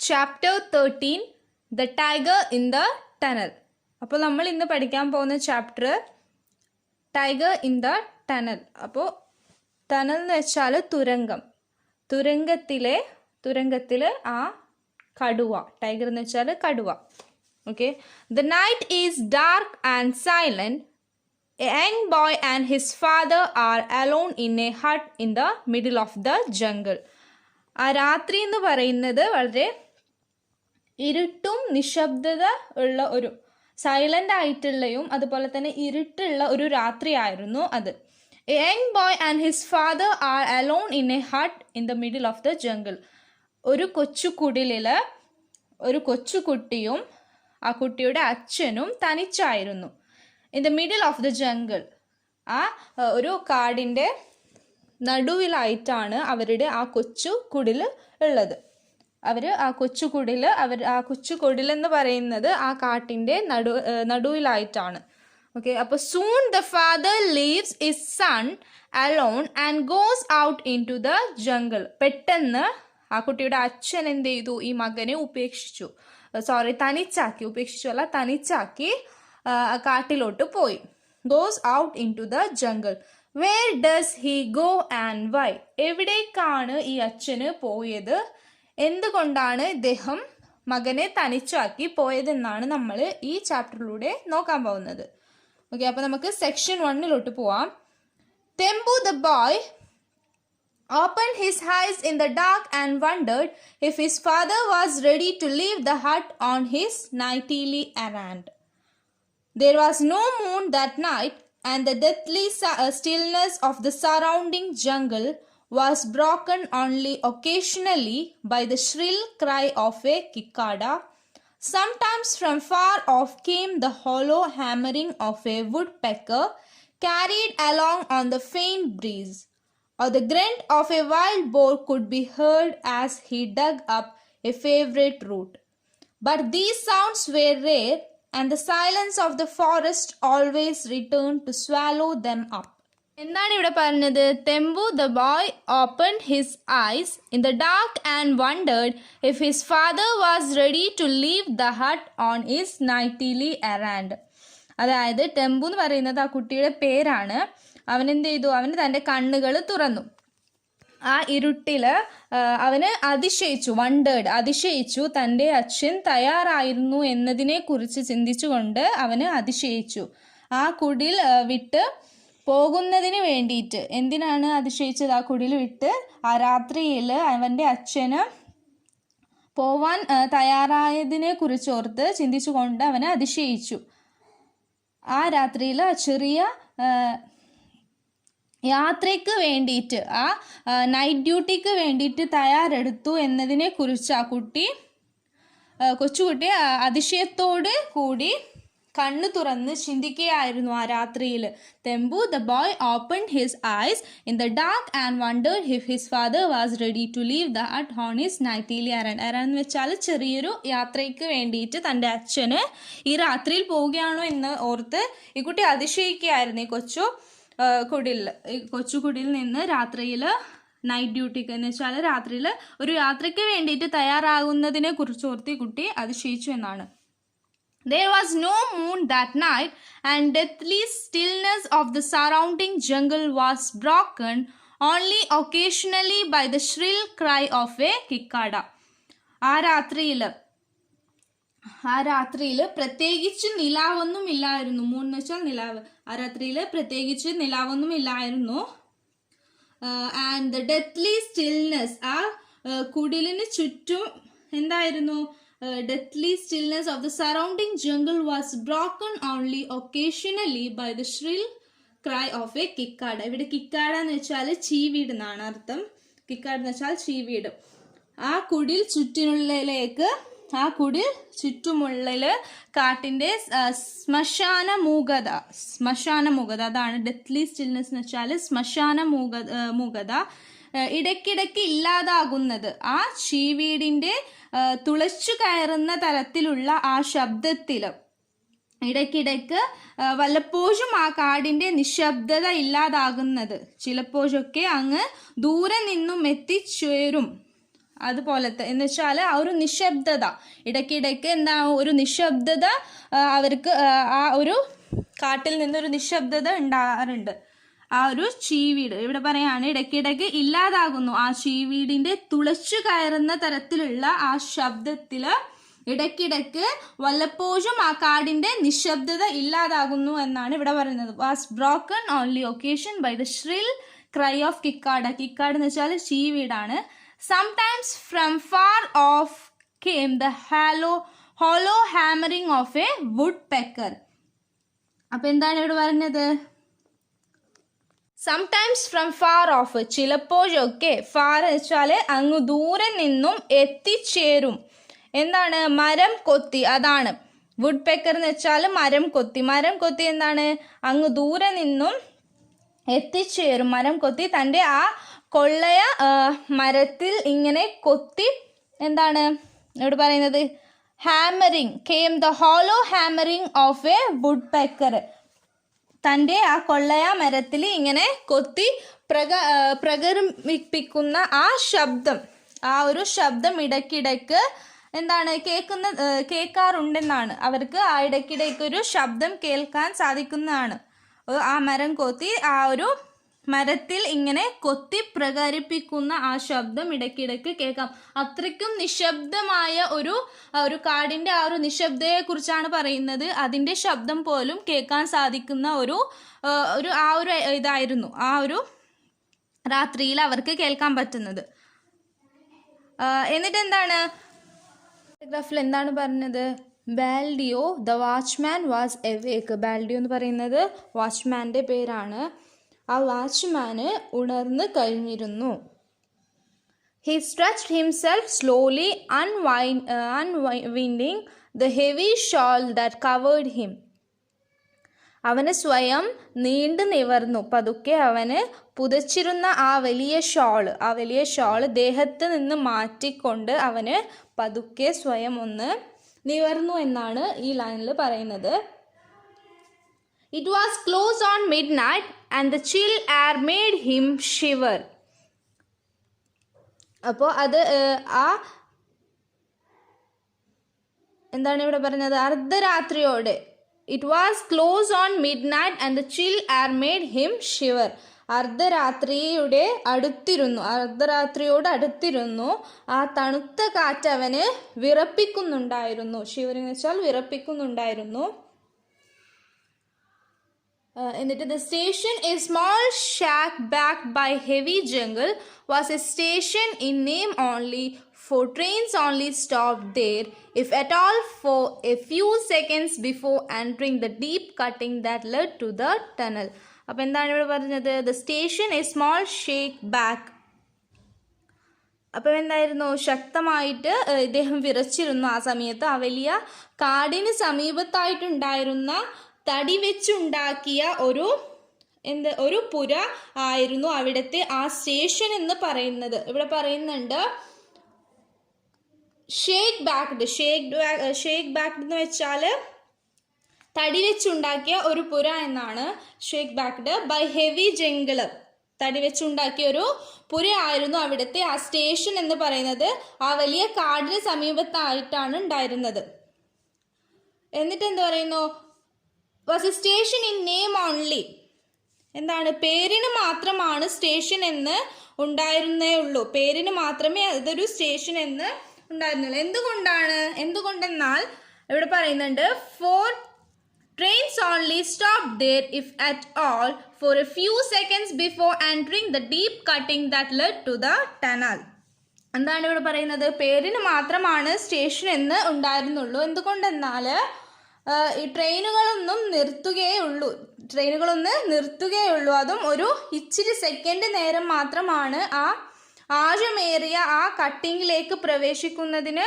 Chapter 13 the tiger in the tunnel. അപ്പോൾ നമ്മൾ ഇന്ന് പഠിക്കാൻ പോകുന്ന chapter tiger in the tunnel. അപ്പോൾ ടണൽ എന്ന് വെച്ചാൽ തുരങ്കം. തുരങ്കത്തിൽ ആ കടുവ. ടൈഗർ എന്ന് വെച്ചാൽ കടുവ. Okay. The night is dark and silent. A young boy and his father are alone in a hut in the middle of the jungle. ആ രാത്രി എന്ന് പറയുന്നത് വളരെ ഇരുട്ടും നിശബ്ദത ഉള്ള ഒരു സൈലന്റ് ആയിട്ടുള്ളയും അതുപോലെ തന്നെ ഇരുട്ടുള്ള ഒരു രാത്രിയായിരുന്നു അത്. A young boy and his father are alone in a hut in the middle of the jungle. ഒരു കൊച്ചുകുടിലില് ഒരു കൊച്ചുകുട്ടിയും ആ കുട്ടിയുടെ അച്ഛനും തനിച്ചായിരുന്നു. In the middle of the jungle, ആ ഒരു കാടിൻ്റെ നടുവിലായിട്ടാണ് അവരുടെ ആ കൊച്ചു കുടിൽ ഉള്ളത്. ആ കൊച്ചു കുടിലെന്ന് പറയുന്നത് ആ കാട്ടിൻ്റെ നടുവിലായിട്ടാണ്. ഓക്കെ. അപ്പോൾ soon the father leaves his son alone and goes out into the jungle. പെട്ടെന്ന് ആ കുട്ടിയുടെ അച്ഛൻ എന്ത് ചെയ്തു? ഈ മകനെ തനിച്ചാക്കി കാട്ടിലോട്ട് പോയി. Goes out into the jungle. Where does he go and why? എവിടേക്കാണ് ഈ അച്ഛന് പോയത്? എന്തുകൊണ്ടാണ് ഇദ്ദേഹം മകനെ തനിച്ചാക്കി പോയതെന്നാണ് നമ്മൾ ഈ ചാപ്റ്ററിലൂടെ നോക്കാൻ പോകുന്നത്. ഓക്കെ. അപ്പോൾ നമുക്ക് സെക്ഷൻ 1 പോവാം. Tempu the boy opened his eyes in the dark and wondered if his father was ready to leave the hut on his nightly errand. There was no moon that night, and the deathly stillness of the surrounding jungle was broken only occasionally by the shrill cry of a cicada. Sometimes from far off came the hollow hammering of a woodpecker carried along on the faint breeze, or the grunt of a wild boar could be heard as he dug up a favorite root. But these sounds were rare, and the silence of the forest always returned to swallow them up. എന്താണ് ഇവിടെ പറഞ്ഞത്? Tempu the boy opened his eyes in the dark and wondered if his father was ready to leave the hut on his nightly errand. അതായത് ടെമ്പു എന്ന് പറയുന്നത് ആ കുട്ടിയുടെ പേരാണ്. അവൻ എന്ത് ചെയ്തു? അവന് തൻ്റെ കണ്ണുകൾ തുറന്നു. ആ ഇരുട്ടില് അവന് അതിശയിച്ചു. തൻ്റെ അച്ഛൻ തയ്യാറായിരുന്നു എന്നതിനെ കുറിച്ച് ചിന്തിച്ചുകൊണ്ട് അവന് അതിശയിച്ചു. ആ കുടിൽ വിട്ട് പോകുന്നതിന് വേണ്ടിയിട്ട്. എന്തിനാണ് അതിശയിച്ചത്? ആ കുടിൽ വിട്ട് ആ രാത്രിയിൽ അവൻ്റെ അച്ഛന് പോവാൻ തയ്യാറായതിനെ കുറിച്ച് ഓർത്ത് ചിന്തിച്ചുകൊണ്ട് അവന് അതിശയിച്ചു. ആ രാത്രിയിൽ ചെറിയ യാത്രയ്ക്ക് വേണ്ടിയിട്ട്, ആ നൈറ്റ് ഡ്യൂട്ടിക്ക് വേണ്ടിയിട്ട് തയ്യാറെടുത്തു എന്നതിനെ കുറിച്ച് ആ കൊച്ചുകുട്ടി അതിശയത്തോട് കൂടി കണ്ണു തുറന്ന് ചിന്തിക്കുകയായിരുന്നു ആ രാത്രിയിൽ. Tempu the boy opened his eyes in the dark and wondered if his father was ready to leave the hut on his nightly errand. എന്ന് വെച്ചാൽ ചെറിയൊരു യാത്രയ്ക്ക് വേണ്ടിയിട്ട് തൻ്റെ അച്ഛന് ഈ രാത്രിയിൽ പോവുകയാണോ എന്ന് ഓർത്ത് ഈ കുട്ടി അതിശയിക്കുകയായിരുന്നു. ഈ കൊച്ചുകുടിയിൽ നിന്ന് രാത്രിയിൽ നൈറ്റ് ഡ്യൂട്ടിക്ക് എന്ന് വെച്ചാൽ രാത്രിയിൽ ഒരു യാത്രയ്ക്ക് വേണ്ടിയിട്ട് തയ്യാറാകുന്നതിനെ കുറിച്ച് ഓർത്ത് ഈ കുട്ടി അതിശയിച്ചു എന്നാണ്. There was no moon that night, and deathly stillness of the surrounding jungle was broken only occasionally by the shrill cry of a cicada. ആ രാത്രിയിൽ പ്രത്യേകിച്ച് നിലാവൊന്നും ഇല്ലായിരുന്നു. മൂൺ എന്ന് വെച്ചാൽ നിലാവ്. ആ രാത്രിയിൽ പ്രത്യേകിച്ച് നിലാവൊന്നും ഇല്ലായിരുന്നു. ആൻഡ് ദ ഡെത്ത്ലി സ്റ്റിൽനെസ്, ആ കുടിലിന് ചുറ്റും എന്തായിരുന്നു? Deathly stillness of the surrounding jungle was broken only occasionally by the shrill cry of a cicada. ഇവിടെ കിക്കാഡ എന്ന് വെച്ചാൽ ചീവീട് എന്നാണ് അർത്ഥം. കിക്കാഡ് എന്ന് വെച്ചാൽ ചീവീട്. ആ കുടിൽ ചുറ്റുമുള്ളില് കാട്ടിന്റെ ശ്മശാന മൂകത, അതാണ് ഡെത്ത്ലി സ്റ്റിൽനെസ് എന്ന് വെച്ചാൽ ശ്മശാന മൂകത ഇടയ്ക്കിടയ്ക്ക് ഇല്ലാതാകുന്നത്. ആ ചീവീടിന്റെ തുളച്ചു കയറുന്ന തരത്തിലുള്ള ആ ശബ്ദത്തില് ഇടയ്ക്കിടയ്ക്ക് വല്ലപ്പോഴും ആ കാടിന്റെ നിശബ്ദത ഇല്ലാതാകുന്നത് ചിലപ്പോഴൊക്കെ അങ്ങ് ദൂരെ നിന്നും എത്തിച്ചേരും. അതുപോലത്തെ എന്ന് വെച്ചാൽ ആ ഒരു നിശബ്ദത, ഇടയ്ക്കിടയ്ക്ക് എന്താ ഒരു നിശബ്ദത അവർക്ക് ആ ഒരു കാട്ടിൽ നിന്നൊരു നിശബ്ദത ഉണ്ടാകാറുണ്ട്. ആ ഒരു ചീവീട് ഇവിടെ പറയാണ് ഇടയ്ക്കിടയ്ക്ക് ഇല്ലാതാകുന്നു. ആ ചീവീടിൻ്റെ തുളച്ചു കയറുന്ന തരത്തിലുള്ള ആ ശബ്ദത്തിൽ ഇടയ്ക്കിടയ്ക്ക് വല്ലപ്പോഴും ആ കാടിൻ്റെ നിശബ്ദത ഇല്ലാതാകുന്നു എന്നാണ് ഇവിടെ പറയുന്നത്. Was broken only occasion by the shrill cry of cicada. Cicada എന്ന് വെച്ചാൽ ചീവീടാണ്. Sometimes from far off came the hollow hammering of a woodpecker. അപ്പം എന്താണ് ഇവിടെ പറഞ്ഞത്? സംടൈംസ് ഫ്രം ഫാർ ഓഫ്, ചിലപ്പോഴൊക്കെ. ഫാർ എന്ന് വെച്ചാൽ അങ്ങ് ദൂരെ നിന്നും എത്തിച്ചേരും. എന്താണ്? മരം കൊത്തി, അതാണ് വുഡ് പെക്കർ എന്ന് വെച്ചാൽ മരം കൊത്തി. മരം കൊത്തി എന്താണ്? അങ്ങ് ദൂരെ നിന്നും എത്തിച്ചേരും. മരം കൊത്തി തൻ്റെ ആ കൊള്ളയ മരത്തിൽ ഇങ്ങനെ കൊത്തി. എന്താണ് ഇവിടെ പറയുന്നത്? Hammering came the hollow hammering of a woodpecker. തൻ്റെ ആ കൊള്ളയ മരത്തിൽ ഇങ്ങനെ കൊത്തി പ്രകടിപ്പിക്കുന്ന ആ ശബ്ദം, ആ ഒരു ശബ്ദം ഇടയ്ക്കിടയ്ക്ക് എന്താണ് കേൾക്കാറുണ്ടെന്നാണ്. അവർക്ക് ആ ഇടയ്ക്കിടയ്ക്കൊരു ശബ്ദം കേൾക്കാൻ സാധിക്കുന്നതാണ്. ആ മരം കൊത്തി ആ ഒരു മരത്തിൽ ഇങ്ങനെ കൊത്തി പ്രകടിപ്പിക്കുന്ന ആ ശബ്ദം ഇടയ്ക്കിടയ്ക്ക് കേൾക്കാം. അത്രയ്ക്കും നിശബ്ദമായ ഒരു കാടിൻ്റെ ആ ഒരു നിശബ്ദതയെക്കുറിച്ചാണ് പറയുന്നത്. അതിൻ്റെ ശബ്ദം പോലും കേൾക്കാൻ സാധിക്കുന്ന ഒരു ഇതായിരുന്നു ആ ഒരു രാത്രിയിൽ അവർക്ക് കേൾക്കാൻ പറ്റുന്നത്. എന്നിട്ട് എന്താണ് പാരഗ്രാഫിൽ എന്താണ് പറഞ്ഞത്? ബാൽഡിയോ ദ വാച്ച്മാൻ വാസ് എവേക്ക്. ബാൽഡിയോ എന്ന് പറയുന്നത് വാച്ച്മാൻ്റെ പേരാണ്. ആ വാച്ച്മാന് ഉണർന്നു കഴിഞ്ഞിരുന്നു. He stretched himself slowly unwinding the heavy shawl that covered him. അവന് സ്വയം നീണ്ടു നിവർന്നു. പതുക്കെ അവന് പുതച്ചിരുന്ന ആ വലിയ ഷോള് ദേഹത്ത് നിന്ന് മാറ്റിക്കൊണ്ട് അവന് പതുക്കെ സ്വയം ഒന്ന് നിവർന്നു എന്നാണ് ഈ ലൈനിൽ പറയുന്നത്. It was close on midnight and the chill air made him shiver. അപ്പോൾ അത് എന്താണ് ഇവിടെ പറഞ്ഞത്? അർദ്ധരാത്രിയോടെ. It was close on midnight and the chill air made him shiver. അർദ്ധരാത്രിയോട് അടുത്തിരുന്നു. ആ തണുത്ത കാറ്റ് അവന് വിറപ്പിക്കുന്നുണ്ടായിരുന്നു. ഷിവറിംഗ് എന്ന് വെച്ചാൽ വിറപ്പിക്കുന്നുണ്ടായിരുന്നു. എന്നിട്ട് the station, a small shack backed by heavy jungle, was a station in name only, for trains only stopped there, if at all, for a few seconds before entering the deep cutting that led to the tunnel. അപ്പോൾ എന്താണ് ഇവിടെ പറഞ്ഞത്? the station, a small shack back. അപ്പോൾ എന്തായിരുന്നു? ശക്തമായിട്ട് ഇദ്ദേഹം വിറച്ചിരുന്നു ആ സമയത്ത്. ആ വലിയ കാടിന് സമീപത്തായിട്ടുണ്ടായിരുന്ന തടി വെച്ചുണ്ടാക്കിയ ഒരു പുര ആയിരുന്നു അവിടുത്തെ ആ സ്റ്റേഷൻ എന്ന് പറയുന്നത്. ഇവിടെ പറയുന്നുണ്ട് ഷേക്ക് ബാക്ക്ഡ് എന്ന് വെച്ചാൽ തടി വെച്ചുണ്ടാക്കിയ ഒരു പുര എന്നാണ്. Shake backed by heavy jungle. തടി വെച്ചുണ്ടാക്കിയ ഒരു പുര ആയിരുന്നു അവിടുത്തെ ആ സ്റ്റേഷൻ എന്ന് പറയുന്നത്. ആ വലിയ കാടിന് സമീപത്തായിട്ടാണ് ഉണ്ടായിരുന്നത്. എന്നിട്ട് എന്ത് പറയുന്നു? Was A station in name only. എന്താണ്? പേരിന് മാത്രമാണ് സ്റ്റേഷൻ എന്ന് ഉണ്ടായിരുന്നേ ഉള്ളൂ. പേരിന് മാത്രമേ അതൊരു സ്റ്റേഷൻ എന്ന് ഉണ്ടായിരുന്നുള്ളൂ. എന്തുകൊണ്ടെന്നാൽ ഇവിടെ പറയുന്നുണ്ട് for trains only stop there if at all for a few seconds before entering the deep cutting that led to the tunnel. എന്താണ് ഇവിടെ പറയുന്നത്? പേരിന് മാത്രമാണ് സ്റ്റേഷൻ എന്ന് ഉണ്ടായിരുന്നുള്ളൂ. എന്തുകൊണ്ടെന്നാൽ ഈ ട്രെയിനുകളൊന്ന് നിർത്തുകയുള്ളൂ. അതും ഒരു ഇച്ചിരി സെക്കൻഡ് നേരം മാത്രമാണ് ആ ആഴമേറിയ ആ കട്ടിങ്ങിലേക്ക് പ്രവേശിക്കുന്നതിന്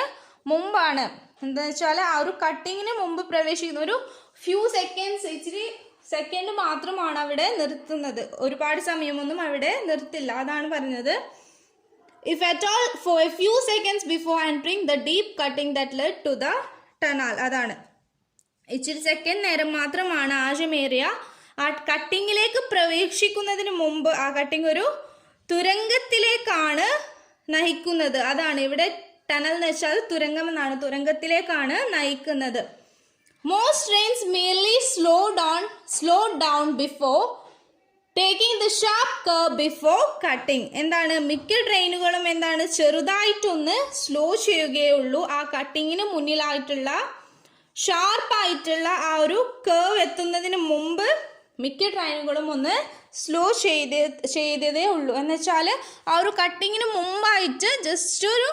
മുമ്പാണ്. എന്താണെന്ന് വെച്ചാൽ ആ ഒരു കട്ടിങ്ങിന് മുമ്പ് പ്രവേശിക്കുന്ന ഒരു ഫ്യൂ സെക്കൻഡ്സ്, ഇച്ചിരി സെക്കൻഡ് മാത്രമാണ് അവിടെ നിർത്തുന്നത്. ഒരുപാട് സമയമൊന്നും അവിടെ നിർത്തില്ല. അതാണ് പറഞ്ഞത് if at all for a few seconds before entering the deep cutting that led to the tunnel. അതാണ് ഇച്ചിരി സെക്കൻഡ് നേരം മാത്രമാണ് ആഴമേറിയ ആ കട്ടിങ്ങിലേക്ക് പ്രവേശിക്കുന്നതിന് മുമ്പ്. ആ കട്ടിങ് ഒരു തുരങ്കത്തിലേക്കാണ് നയിക്കുന്നത്. അതാണ് ഇവിടെ ടണൽ എന്ന് വെച്ചാൽ തുരങ്കം എന്നാണ്, തുരങ്കത്തിലേക്കാണ് നയിക്കുന്നത്. Most trains merely slowed down before taking the sharp curve before cutting. എന്താണ്, മിക്ക ട്രെയിനുകളും എന്താണ്, ചെറുതായിട്ടൊന്ന് സ്ലോ ചെയ്യുകയുള്ളൂ ആ കട്ടിങ്ങിന് മുന്നിലായിട്ടുള്ള ഷാർപ്പായിട്ടുള്ള ആ ഒരു കേർവ് എത്തുന്നതിന് മുമ്പ് മിക്ക ട്രെയിനുകളും ഒന്ന് സ്ലോ ചെയ്തതേ ഉള്ളൂ. എന്ന് വെച്ചാൽ ആ ഒരു കട്ടിങ്ങിന് മുമ്പായിട്ട് ജസ്റ്റ് ഒരു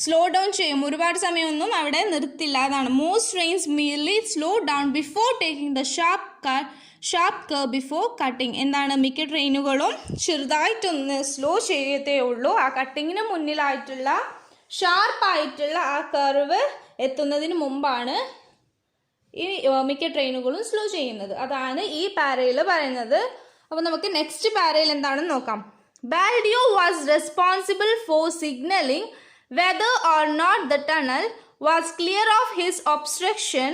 സ്ലോ ഡൗൺ ചെയ്യും, ഒരുപാട് സമയമൊന്നും അവിടെ നിർത്തില്ല. അതാണ് most trains merely slow down before taking the sharp curve before cutting. എന്താണ്, മിക്ക ട്രെയിനുകളും ചെറുതായിട്ടൊന്ന് സ്ലോ ചെയ്യത്തേ ഉള്ളൂ ആ കട്ടിങ്ങിന് മുന്നിലായിട്ടുള്ള ഷാർപ്പായിട്ടുള്ള ആ കർവ് എത്തുന്നതിന് മുമ്പാണ് ഈ മിക്ക ട്രെയിനുകളും സ്ലോ ചെയ്യുന്നത്. അതാണ് ഈ പാരയിൽ പറയുന്നത്. അപ്പോൾ നമുക്ക് നെക്സ്റ്റ് പാരയിൽ എന്താണെന്ന് നോക്കാം. Baldeo was responsible for signalling whether or not the tunnel was clear of his obstruction,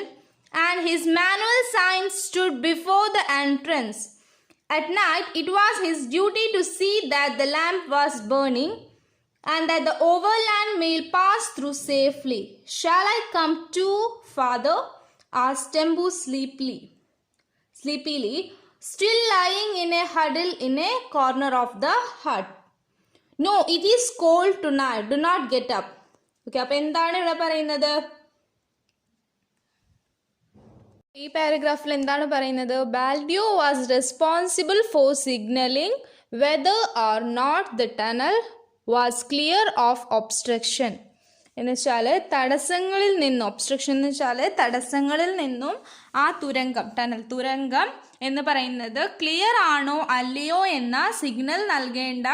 and his manual signs stood before the entrance. At night, it was his duty to see that the lamp was burning and that the overland mail passed through safely. Shall I come too, father? Asked Tembu sleepily, still lying in a huddle in a corner of the hut. No, it is cold tonight. Do not get up. Okay, അപ്പോൾ എന്താണ് ഇവിടെ പറയുന്നത്? ഈ പാരഗ്രാഫിൽ എന്താണ് പറയുന്നത്? Baldeo was responsible for signalling whether or not the tunnel was clear of obstruction. എന്ന് വെച്ചാൽ തടസ്സങ്ങളിൽ നിന്നും, ഒബ്സ്ട്രക്ഷൻ എന്ന് വെച്ചാൽ തടസ്സങ്ങളിൽ നിന്നും ആ തുരങ്കം എന്ന് പറയുന്നത് ക്ലിയർ ആണോ അല്ലയോ എന്ന സിഗ്നൽ നൽകേണ്ട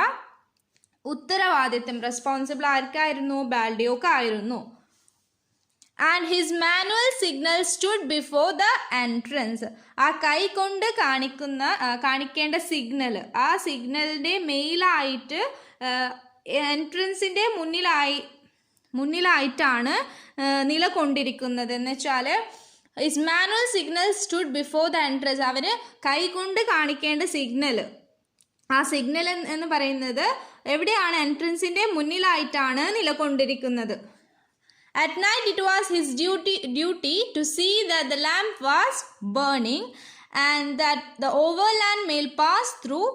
ഉത്തരവാദിത്വം, റെസ്പോൺസിബിൾ ആർക്കായിരുന്നു? ബാൽഡിയോക്കായിരുന്നു. And his manual signal stood before the entrance. ആ കൈ കൊണ്ട് കാണിക്കേണ്ട സിഗ്നൽ, ആ സിഗ്നലിൻ്റെ മെയിലായിട്ട് എൻട്രൻസിൻ്റെ മുന്നിലായിട്ടാണ് നിലകൊണ്ടിരിക്കുന്നത്. എന്ന് വെച്ചാൽ his manual signal stood before the entrance. അവന് കൈ കൊണ്ട് കാണിക്കേണ്ട സിഗ്നൽ, ആ സിഗ്നൽ എന്ന് പറയുന്നത് എവിടെയാണ്? എൻട്രൻസിൻ്റെ മുന്നിലായിട്ടാണ് നിലകൊണ്ടിരിക്കുന്നത്. At night it was his duty to see that the lamp was burning and that the overland mail passed through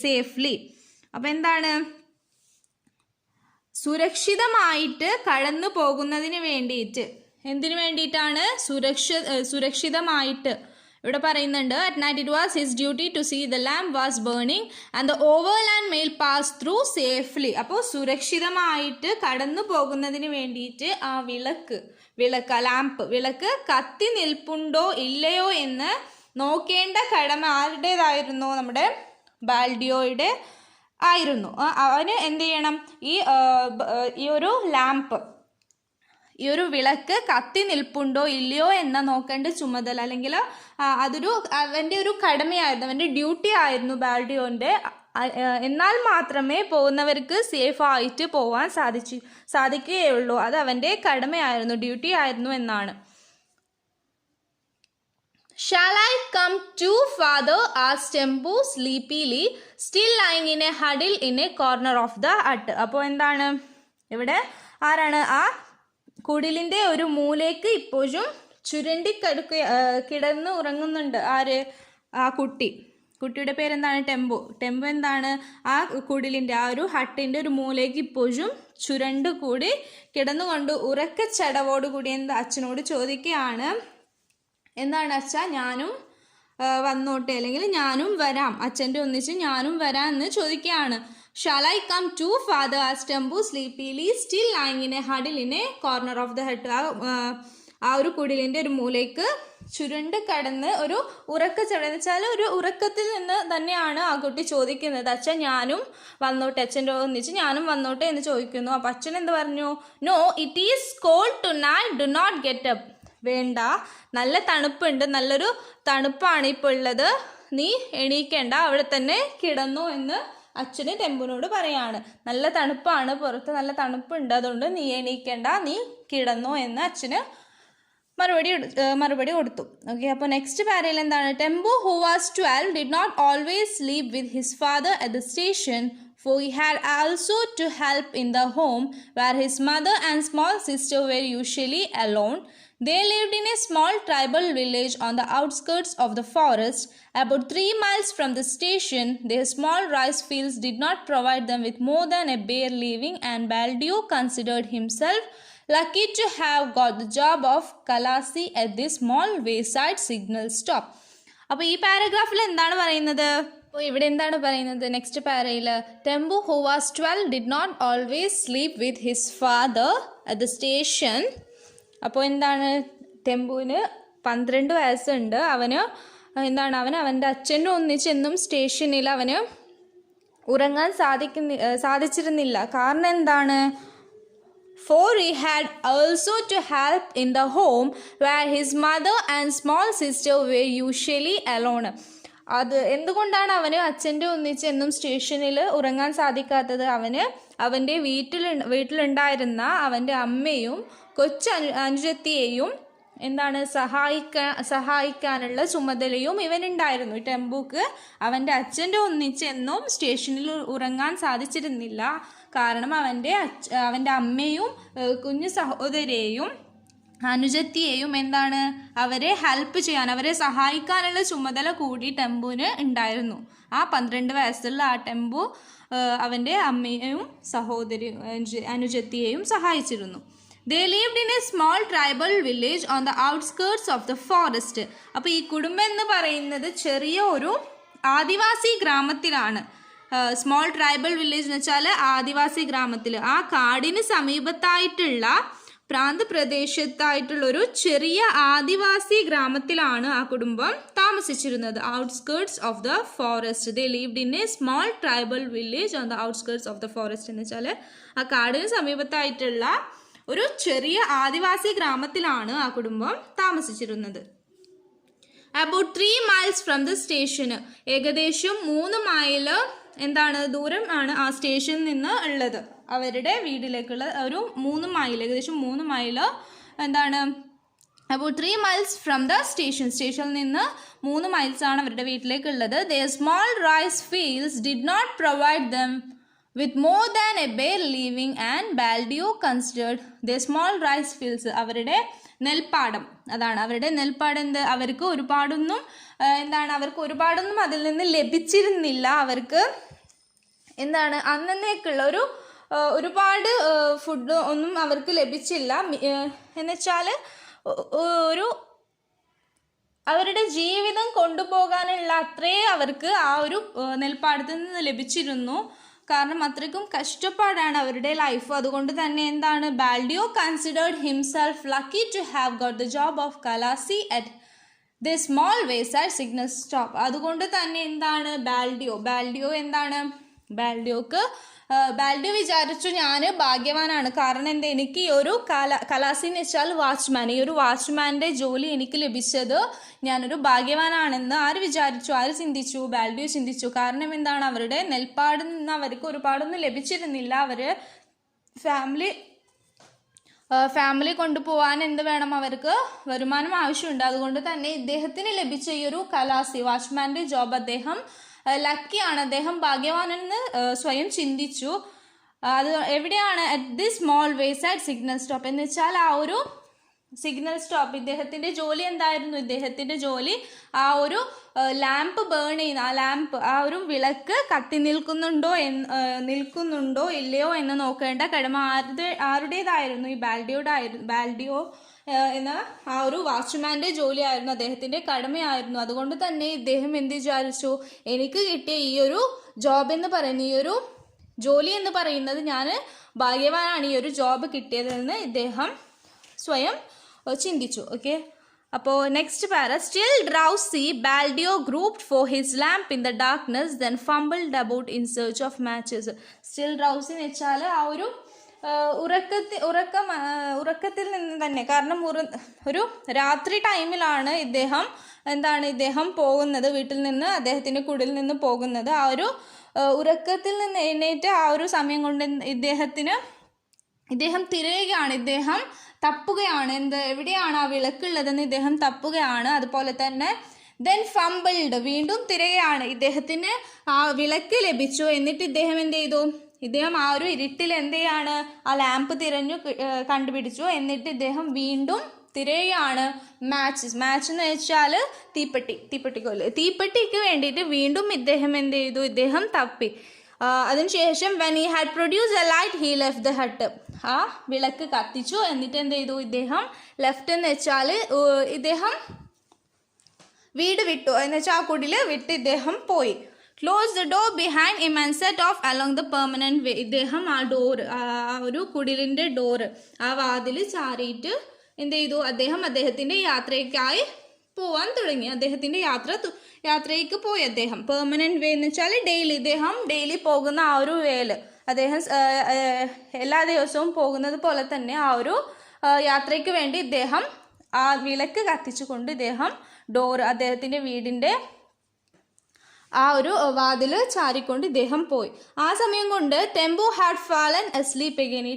safely. അപ്പോൾ എന്താണ്? സുരക്ഷിതമായിട്ട് കടന്നു പോകുന്നതിന് വേണ്ടിയിട്ട്. എന്തിനു വേണ്ടിയിട്ടാണ്? സുരക്ഷിതമായിട്ട് ഇവിടെ പറയുന്നുണ്ട്. At night it was his duty to see the lamp was burning and the overland mail pass through safely. അപ്പോൾ സുരക്ഷിതമായിട്ട് കടന്നു പോകുന്നതിന് വേണ്ടിയിട്ട് ആ വിളക്ക് കത്തി നിൽപ്പുണ്ടോ ഇല്ലയോ എന്ന് നോക്കേണ്ട കടമ ആരുടേതായിരുന്നു? നമ്മുടെ ബാൽഡിയോയുടെ ആയിരുന്നു. അവന് എന്ത് ചെയ്യണം? ഈ ഒരു ലാമ്പ്, ഈ ഒരു വിളക്ക് കത്തി നിൽപ്പുണ്ടോ ഇല്ലയോ എന്ന നോക്കേണ്ട ചുമതല, അല്ലെങ്കിൽ അവൻ്റെ ഒരു കടമയായിരുന്നു, അവൻ്റെ ഡ്യൂട്ടി ആയിരുന്നു ബാൽഡിയോൻ്റെ. എന്നാൽ മാത്രമേ പോകുന്നവർക്ക് സേഫ് ആയിട്ട് പോകാൻ സാധിക്കുകയുള്ളൂ. അത് അവൻ്റെ കടമയായിരുന്നു, ഡ്യൂട്ടി ആയിരുന്നു എന്നാണ്. Shall I come too, father? asked Tembu sleepily, still lying in a huddle in a corner of the hut. അപ്പോൾ എന്താണ് ഇവിടെ? ആരാണ്? ആ കുടിലിൻ്റെ ഒരു മൂലയ്ക്ക് ഇപ്പോഴും കിടന്ന് ഉറങ്ങുന്നുണ്ട്. ആര്? ആ കുട്ടിയുടെ പേരെന്താണ്? ടെമ്പു എന്താണ്? ആ കുടിലിൻ്റെ, ആ ഒരു ഹട്ടിൻ്റെ ഒരു മൂലയ്ക്ക് ഇപ്പോഴും കൂടി കിടന്നുകൊണ്ട് ഉറക്കച്ചടവോടുകൂടി അച്ഛനോട് ചോദിക്കുകയാണ്, എന്താണ് അച്ഛ, ഞാനും വന്നോട്ടെ, അല്ലെങ്കിൽ ഞാനും വരാം, അച്ഛൻ്റെ ഒന്നിച്ച് ഞാനും വരാം എന്ന് ചോദിക്കുകയാണ്. Shall I come too, father? asked Tembu sleepily, still lying in a huddle in a corner of the hut. ആ ഒരു കുടിലിൻ്റെ ഒരു മൂലയ്ക്ക് കടന്ന് ഒരു ഉറക്കച്ചട എന്ന് വെച്ചാൽ ഒരു ഉറക്കത്തിൽ നിന്ന് തന്നെയാണ് ആ കുട്ടി ചോദിക്കുന്നത്, അച്ഛൻ ഞാനും വന്നോട്ടെ, അച്ഛൻ്റെ ഒന്നിച്ച് ഞാനും വന്നോട്ടെ എന്ന് ചോദിക്കുന്നു. അപ്പം അച്ഛൻ എന്ത് പറഞ്ഞു? No, it is cold tonight, do not get up. വേണ്ട, നല്ല തണുപ്പുണ്ട്, നല്ലൊരു തണുപ്പാണ് ഇപ്പോൾ ഉള്ളത്, നീ എണീക്കേണ്ട, അവിടെ തന്നെ കിടന്നു എന്ന് അച്ഛന് ടെമ്പുവിനോട് പറയാണ്. നല്ല തണുപ്പാണ്, പുറത്ത് നല്ല തണുപ്പുണ്ട്, അതുകൊണ്ട് നീ എണീക്കേണ്ട, നീ കിടന്നോ എന്ന് അച്ഛന് മറുപടി കൊടുത്തു. ഓക്കെ, അപ്പോൾ നെക്സ്റ്റ് പാരയിൽ എന്താണ്? Tempu, who was 12, did not always sleep with his father at the station, for he had also to help in the home where his mother and small sister were usually alone. They lived in a small tribal village on the outskirts of the forest. About 3 miles from the station, their small rice fields did not provide them with more than a bare living, and Baldio considered himself lucky to have got the job of Kalasi at this small wayside signal stop. അപ്പോൾ ഈ പാരഗ്രാഫിൽ എന്താണ് പറയുന്നത്? അപ്പോൾ ഇവിടെ എന്താണ് പറയുന്നത്? Next പാരയിൽ Tempu who was 12 did not always sleep with his father at the station. അപ്പോൾ എന്താണ്, ടെമ്പുവിന് 12 വയസ്സുണ്ട്. അവന് എന്താണ്, അവൻ്റെ അച്ഛനും ഒന്നിച്ചെന്നും സ്റ്റേഷനിൽ അവന് ഉറങ്ങാൻ സാധിച്ചിരുന്നില്ല. കാരണം എന്താണ്? For he had also to help in the home where his mother and small sister were usually alone. അത് എന്തുകൊണ്ടാണ് അവന് അച്ഛൻ്റെ ഒന്നിച്ച് എന്നും സ്റ്റേഷനിൽ ഉറങ്ങാൻ സാധിക്കാത്തത്? അവൻ്റെ വീട്ടിലുണ്ടായിരുന്ന അവൻ്റെ അമ്മയും അനുജത്തിയെയും എന്താണ് സഹായിക്കാനുള്ള ചുമതലയും ഇവനുണ്ടായിരുന്നു. ടെമ്പുക്ക് അവൻ്റെ അച്ഛൻ്റെ ഒന്നിച്ച് എന്നും സ്റ്റേഷനിൽ ഉറങ്ങാൻ സാധിച്ചിരുന്നില്ല. കാരണം അവൻ്റെ അമ്മയും കുഞ്ഞു സഹോദരിയെയും അനുജത്തിയെയും എന്താണ്, അവരെ ഹെൽപ്പ് ചെയ്യാൻ, അവരെ സഹായിക്കാനുള്ള ചുമതല കൂടി ടെമ്പുവിന് ഉണ്ടായിരുന്നു. ആ 12 വയസ്സുള്ള ആ ടെമ്പു അവൻ്റെ അമ്മയെയും അനുജത്തിയെയും സഹായിച്ചിരുന്നു. They lived in a small tribal village on the outskirts of the forest. അപ്പോൾ ഈ കുടുംബം എന്ന് പറയുന്നത് ചെറിയ ഒരു ആദിവാസി ഗ്രാമത്തിലാണ്. സ്മോൾ ട്രൈബൽ വില്ലേജ് എന്ന് വെച്ചാൽ ആദിവാസി ഗ്രാമത്തിൽ, ആ കാടിന് സമീപത്തായിട്ടുള്ള പ്രാന്തപ്രദേശത്തായിട്ടുള്ളൊരു ചെറിയ ആദിവാസി ഗ്രാമത്തിലാണ് ആ കുടുംബം താമസിച്ചിരുന്നത്. Outskirts of the forest. They lived in A small tribal village on the outskirts of the forest എന്ന് വെച്ചാൽ ആ കാടിന് സമീപത്തായിട്ടുള്ള ഒരു ചെറിയ ആദിവാസി ഗ്രാമത്തിലാണ് ആ കുടുംബം താമസിച്ചിരുന്നത്. About 3 miles from the station. ഏകദേശം 3 മൈൽ എന്താണ് ദൂരം ആണ് ആ സ്റ്റേഷനിൽ നിന്ന് ഉള്ളത്. അവരുടെ വീട്ടിലേക്കുള്ള ഒരു 3 മൈൽ, ഏകദേശം 3 മൈൽ എന്താണ്, about 3 miles from the station. സ്റ്റേഷനിൽ നിന്ന് 3 miles ആണ് അവരുടെ വീട്ടിലേക്കുള്ളത്. There small rice fields did not provide them with more than a bare living, and Baldio considered their small rice fields. അവരുടെ നെൽപ്പാടം, അതാണ് അവരുടെ നെൽപ്പാടം. അവർക്ക് ഒരുപാടൊന്നും അതിൽ നിന്ന് ലഭിച്ചിരുന്നില്ല. അവർക്ക് എന്താണ്, അന്നേക്കുള്ള ഒരുപാട് ഫുഡ് ഒന്നും അവർക്ക് ലഭിച്ചില്ല. എന്നുവെച്ചാൽ അവരുടെ ജീവിതം കൊണ്ടുപോകാനുള്ള അത്രേ അവർക്ക് ആ ഒരു നെൽപ്പാടത്തിൽ നിന്ന് ലഭിച്ചിരുന്നു. കാരണം അത്രയ്ക്കും കഷ്ടപ്പാടാണ് അവരുടെ ലൈഫ്. അതുകൊണ്ട് തന്നെ എന്താണ്, Baldeo considered himself lucky to have got the job of khalasi at the small wayside signal stop. അതുകൊണ്ട് തന്നെ എന്താണ്, ബാൽഡിയോ വിചാരിച്ചു ഞാൻ ഭാഗ്യവാനാണ്. കാരണം എന്താ, എനിക്ക് ഈ ഒരു കലാസി എന്ന് വെച്ചാൽ വാച്ച്മാൻ, ഈ ഒരു വാച്ച്മാൻ്റെ ജോലി എനിക്ക് ലഭിച്ചത് ഞാനൊരു ഭാഗ്യവാനാണെന്ന് ആര് ചിന്തിച്ചു? ബാൽഡിയോ ചിന്തിച്ചു. കാരണം എന്താണ്, അവരുടെ നെൽപ്പാടിൽ നിന്ന് അവർക്ക് ഒരുപാടൊന്നും ലഭിച്ചിരുന്നില്ല. അവർ ഫാമിലി കൊണ്ടുപോകാൻ എന്ത് വേണം, അവർക്ക് വരുമാനം ആവശ്യമുണ്ട്. അതുകൊണ്ട് തന്നെ ഇദ്ദേഹത്തിന് ലഭിച്ച ഈ ഒരു കലാസി വാച്ച്മാൻ്റെ ജോബ് അദ്ദേഹം ലക്കിയാണ്, അദ്ദേഹം ഭാഗ്യവാനെന്ന് സ്വയം ചിന്തിച്ചു. അത് എവിടെയാണ്, at the small wayside signal stop എന്ന് വെച്ചാൽ ആ ഒരു സിഗ്നൽ സ്റ്റോപ്പ്. ഇദ്ദേഹത്തിൻ്റെ ജോലി എന്തായിരുന്നു? ഇദ്ദേഹത്തിൻ്റെ ജോലി ആ ഒരു ലാമ്പ് ബേൺ ചെയ്യുന്ന ആ ഒരു വിളക്ക് കത്തി നിൽക്കുന്നുണ്ടോ ഇല്ലയോ എന്ന് നോക്കേണ്ട കടമ ആരുടേതായിരുന്നു? ഈ ബാൽഡിയോ എന്ന ആ ഒരു വാച്ച്മാൻ്റെ ജോലിയായിരുന്നു, അദ്ദേഹത്തിൻ്റെ കടമയായിരുന്നു. അതുകൊണ്ട് തന്നെ ഇദ്ദേഹം എന്ത് വിചാരിച്ചു, എനിക്ക് കിട്ടിയ ഈ ഒരു ജോബ് എന്ന് പറയുന്ന, ഈ ഒരു ജോലി എന്ന് പറയുന്നത്, ഞാൻ ഭാഗ്യവാനാണ് ഈ ഒരു ജോബ് കിട്ടിയതെന്ന് ഇദ്ദേഹം സ്വയം ചിന്തിച്ചു. ഓക്കെ, അപ്പോൾ next para. Still drowsy Baldeo groped for his lamp in the darkness then fumbled about in search of matches. Still drowsy എന്ന് വെച്ചാൽ ആ ഒരു ഉറക്കത്തിൽ നിന്ന് തന്നെ, കാരണം ഒരു രാത്രി ടൈമിലാണ് ഇദ്ദേഹം പോകുന്നത്, വീട്ടിൽ നിന്ന് അദ്ദേഹത്തിൻ്റെ കുടിൽ നിന്ന് പോകുന്നത്. ആ ഒരു ഉറക്കത്തിൽ നിന്ന് എഴുന്നേറ്റ് ആ ഒരു സമയം കൊണ്ട് ഇദ്ദേഹം തിരയുകയാണ്, ഇദ്ദേഹം തപ്പുകയാണ്. എവിടെയാണ് ആ വിളക്കുള്ളതെന്ന് ഇദ്ദേഹം തപ്പുകയാണ്. അതുപോലെ തന്നെ ദെൻ ഫംബിൾഡ്, വീണ്ടും തിരയാണ്. ഇദ്ദേഹത്തിന് ആ വിളക്ക് ലഭിച്ചു. എന്നിട്ട് ഇദ്ദേഹം എന്ത് ചെയ്തു? ഇദ്ദേഹം ആ ഒരു ഇരുട്ടിൽ എന്ത് ചെയ്യാണ്? ആ ലാമ്പ് തിരഞ്ഞു കണ്ടുപിടിച്ചു. എന്നിട്ട് ഇദ്ദേഹം വീണ്ടും തിരയാണ്. മാച്ച് എന്ന് വെച്ചാൽ തീപ്പെട്ടിക്ക് വേണ്ടിയിട്ട് വീണ്ടും ഇദ്ദേഹം എന്ത് ചെയ്തു? ഇദ്ദേഹം തപ്പി. അതിനുശേഷം when he had produced a light he left the hut. ആ വിളക്ക് കത്തിച്ചു. എന്നിട്ട് എന്ത് ചെയ്തു? ഇദ്ദേഹം ലെഫ്റ്റ് എന്ന് വെച്ചാൽ ഇദ്ദേഹം വീട് വിട്ടു, എന്ന് വെച്ചാൽ ആ കുടിൽ വിട്ട് ഇദ്ദേഹം പോയി. Close the door behind him and set of along the permanent വേ. ഇദ്ദേഹം ആ ഡോറ്, ആ ഒരു കുടിലിന്റെ ഡോറ്, ആ വാതിൽ ചാരിയിട്ട് എന്ത് ചെയ്തു? അദ്ദേഹത്തിന്റെ യാത്രയ്ക്കായി പോവാൻ തുടങ്ങി. അദ്ദേഹത്തിന്റെ യാത്രയ്ക്ക് പോയി അദ്ദേഹം. പെർമനന്റ് വേ എന്ന് വെച്ചാൽ ഇദ്ദേഹം ഡെയിലി പോകുന്ന ആ ഒരു വേല്, അദ്ദേഹം എല്ലാ ദിവസവും പോകുന്നത് പോലെ തന്നെ ആ ഒരു യാത്രയ്ക്ക് വേണ്ടി ഇദ്ദേഹം ആ വിളക്ക് കത്തിച്ചുകൊണ്ട് ഇദ്ദേഹം അദ്ദേഹത്തിന്റെ വീടിന്റെ ആ ഒരു വാതിൽ ചാരിക്കൊണ്ട് ഇദ്ദേഹം പോയി. ആ സമയം കൊണ്ട് ടെമ്പു ഹാഡ് ഫാലൻ അസ്ലീപ്പ് അഗൈൻ.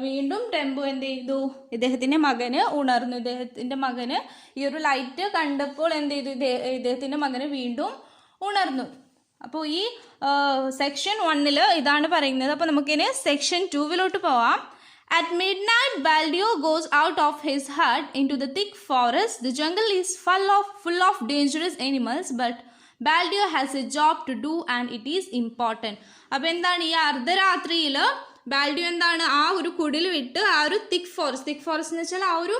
വീണ്ടും ടെമ്പു എന്ത് ചെയ്തു? ഇദ്ദേഹത്തിന്റെ മകന് ഉണർന്നു. ഇദ്ദേഹത്തിന്റെ മകന് ഈ ഒരു ലൈറ്റ് കണ്ടപ്പോൾ എന്ത് ചെയ്തു? ഇദ്ദേഹത്തിന്റെ മകന് വീണ്ടും ഉണർന്നു. അപ്പോൾ ഈ സെക്ഷൻ 1 ഇതാണ് പറയുന്നത്. അപ്പോൾ നമുക്കിനി സെക്ഷൻ 2 പോവാം. At midnight, Baldio goes out of his hut into the thick forest. The jungle is full of dangerous animals, but Baldio has a job to do and it is important. അപ്പോൾ എന്താണ്? ഈ അർദ്ധരാത്രിയിൽ ബാൽഡിയോ എന്താണ്? ആ ഒരു കുടിൽ വിട്ട് ആ ഒരു തിക്ക് ഫോറസ്റ്റ് എന്ന് വെച്ചാൽ ആ ഒരു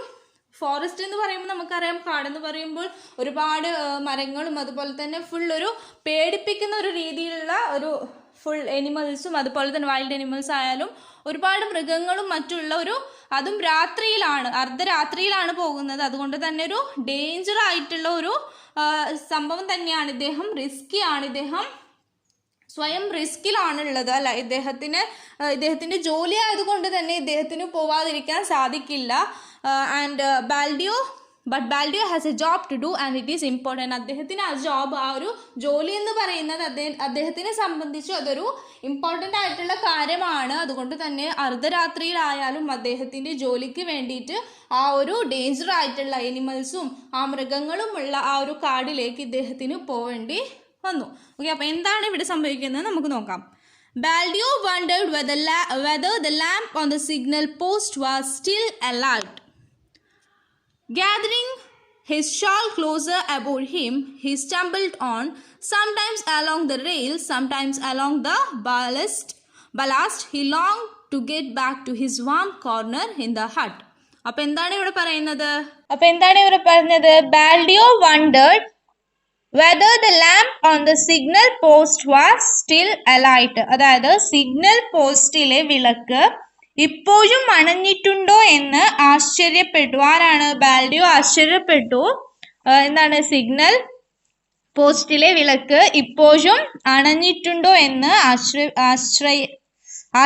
ഫോറസ്റ്റ് എന്ന് പറയുമ്പോൾ നമുക്കറിയാം, കാടെന്ന് പറയുമ്പോൾ ഒരുപാട് മരങ്ങളും അതുപോലെ തന്നെ ഫുൾ ഒരു പേടിപ്പിക്കുന്ന ഒരു രീതിയിലുള്ള ഒരു ഫുൾ എനിമൽസും അതുപോലെ തന്നെ വൈൽഡ് എനിമൽസ് ആയാലും ഒരുപാട് മൃഗങ്ങളും മറ്റുള്ള ഒരു, അതും രാത്രിയിലാണ്, അർദ്ധരാത്രിയിലാണ് പോകുന്നത്. അതുകൊണ്ട് തന്നെ ഒരു ഡേഞ്ചർ ആയിട്ടുള്ള ഒരു സംഭവം തന്നെയാണ്. ഇദ്ദേഹം സ്വയം റിസ്കിലാണുള്ളത് അല്ല. ഇദ്ദേഹത്തിന്റെ ജോലി ആയതുകൊണ്ട് തന്നെ ഇദ്ദേഹത്തിന് പോവാതിരിക്കാൻ സാധിക്കില്ല. But Baldio has a job to do and it is important. അദ്ദേഹത്തിന് ആ ജോബ്, ആ ഒരു ജോലി എന്ന് പറയുന്നത് അദ്ദേഹത്തിനെ സംബന്ധിച്ച് അതൊരു ഇമ്പോർട്ടൻ്റ് ആയിട്ടുള്ള കാര്യമാണ്. അതുകൊണ്ട് തന്നെ അർദ്ധരാത്രിയിലായാലും അദ്ദേഹത്തിന്റെ ജോലിക്ക് വേണ്ടിയിട്ട് ആ ഒരു ഡേഞ്ചർ ആയിട്ടുള്ള എനിമൽസും ആ മൃഗങ്ങളും ഉള്ള ആ ഒരു കാടിലേക്ക് ഇദ്ദേഹത്തിന് പോവേണ്ടി വന്നു. ഓക്കെ, അപ്പോൾ എന്താണ് ഇവിടെ സംഭവിക്കുന്നത് നമുക്ക് നോക്കാം. Baldio wondered whether the lamp on the signal post was still alight. Gathering his shawl closer about him, he stumbled on, sometimes along the rails, sometimes along the ballast. He longed to get back to his warm corner in the hut. അപ്പോൾ എന്താണ് ഇവിടെ പറയുന്നത്? Baldio wondered whether the lamp on the signal post was still alight. അതായത് signal പോസ്റ്റിലെ വിളക്ക് ഇപ്പോഴും അണഞ്ഞിട്ടുണ്ടോ എന്ന് ആശ്ചര്യപ്പെട്ടു. ആരാണ്? ബാൽഡിയോ ആശ്ചര്യപ്പെട്ടു. എന്താണ്? സിഗ്നൽ പോസ്റ്റിലെ വിളക്ക് ഇപ്പോഴും അണഞ്ഞിട്ടുണ്ടോ എന്ന്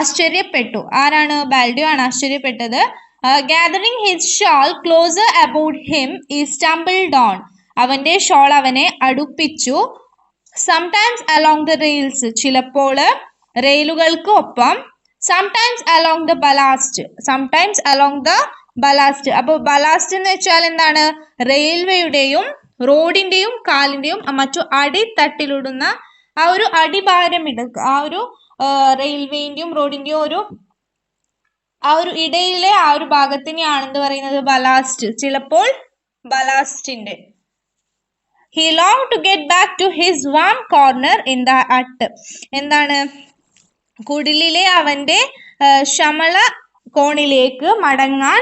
ആശ്ചര്യപ്പെട്ടു. ആരാണ്? ബാൽഡിയോ ആണ് ആശ്ചര്യപ്പെട്ടത്. Gathering his shawl closer about him, he stumbled on. അവന്റെ ഷോൾ അവനെ അടുപ്പിച്ചു. Sometimes along the rails, ചിലപ്പോൾ റെയിലുകൾക്ക് ഒപ്പം. Sometimes along the ballast. അപ്പോൾ ബലാസ്റ്റ് എന്ന് വെച്ചാൽ എന്താണ്? റെയിൽവേയുടെയും റോഡിന്റെയും കാലിന്റെയും മറ്റു അടിത്തട്ടിലിടുന്ന ആ ഒരു അടിഭാരം എടുക്കുക. ആ ഒരു റെയിൽവേന്റെയും റോഡിന്റെയും ആ ഒരു ഇടയിലെ ആ ഒരു ഭാഗത്തിനെയാണെന്ന് പറയുന്നത് ബലാസ്റ്റ്. ചിലപ്പോൾ ബലാസ്റ്റിന്റെ. He longed to get back to his warm corner in the hut. എന്താണ്? കുടിലിലെ അവന്റെ ശമള കോണിലേക്ക് മടങ്ങാൻ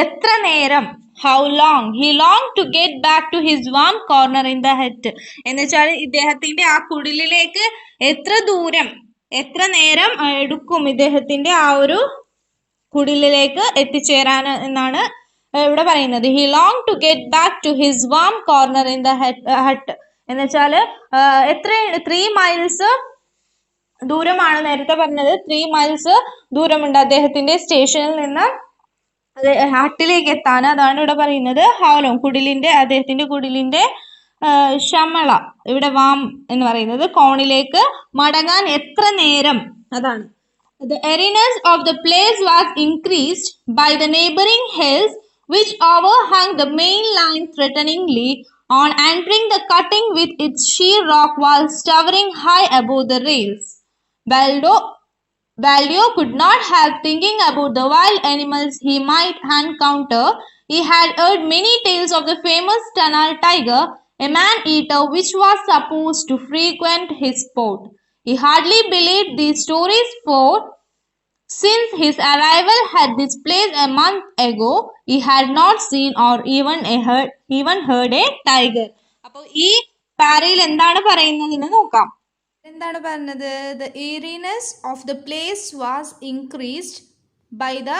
എത്ര നേരം? How long? He longed to get back to his warm corner in the hut. എന്നുവെച്ചാൽ ഇദ്ദേഹത്തിന്റെ ആ കുടിലിലേക്ക് എത്ര നേരം എടുക്കും ഇദ്ദേഹത്തിന്റെ ആ ഒരു കുടിലിലേക്ക് എത്തിച്ചേരാൻ എന്നാണ് ഇവിടെ പറയുന്നത്. He longed to get back to his warm corner in the hut. എന്നുവെച്ചാൽ 3 miles ദൂരമാണ് നേരത്തെ പറഞ്ഞത്. 3 miles ദൂരമുണ്ട് അദ്ദേഹത്തിന്റെ സ്റ്റേഷനിൽ നിന്ന് ഹട്ടിലേക്ക് എത്താൻ. അതാണ് ഇവിടെ പറയുന്നത്. ഹൗലോങ്, അദ്ദേഹത്തിന്റെ കുടിലിന്റെ ശമള, ഇവിടെ വാം എന്ന് പറയുന്നത് കോണിലേക്ക് മടങ്ങാൻ എത്ര നേരം, അതാണ്. The airiness of the place was increased by the neighboring hills which overhung the main line threateningly. on entering the cutting with its sheer rock walls towering high above the rails. Baldo could not help thinking about the wild animals he might encounter. He had heard many tales of the famous tunnel tiger, a man-eater which was supposed to frequent his sport. He hardly believed these stories, for since his arrival at this place a month ago, he had not seen or even heard a tiger. അപ്പോൾ ഈ പാരയിൽ എന്താണ് പറയുന്നതെന്ന് നോക്കാം. എന്താണ് പറഞ്ഞത്? The eeriness of the place was increased by the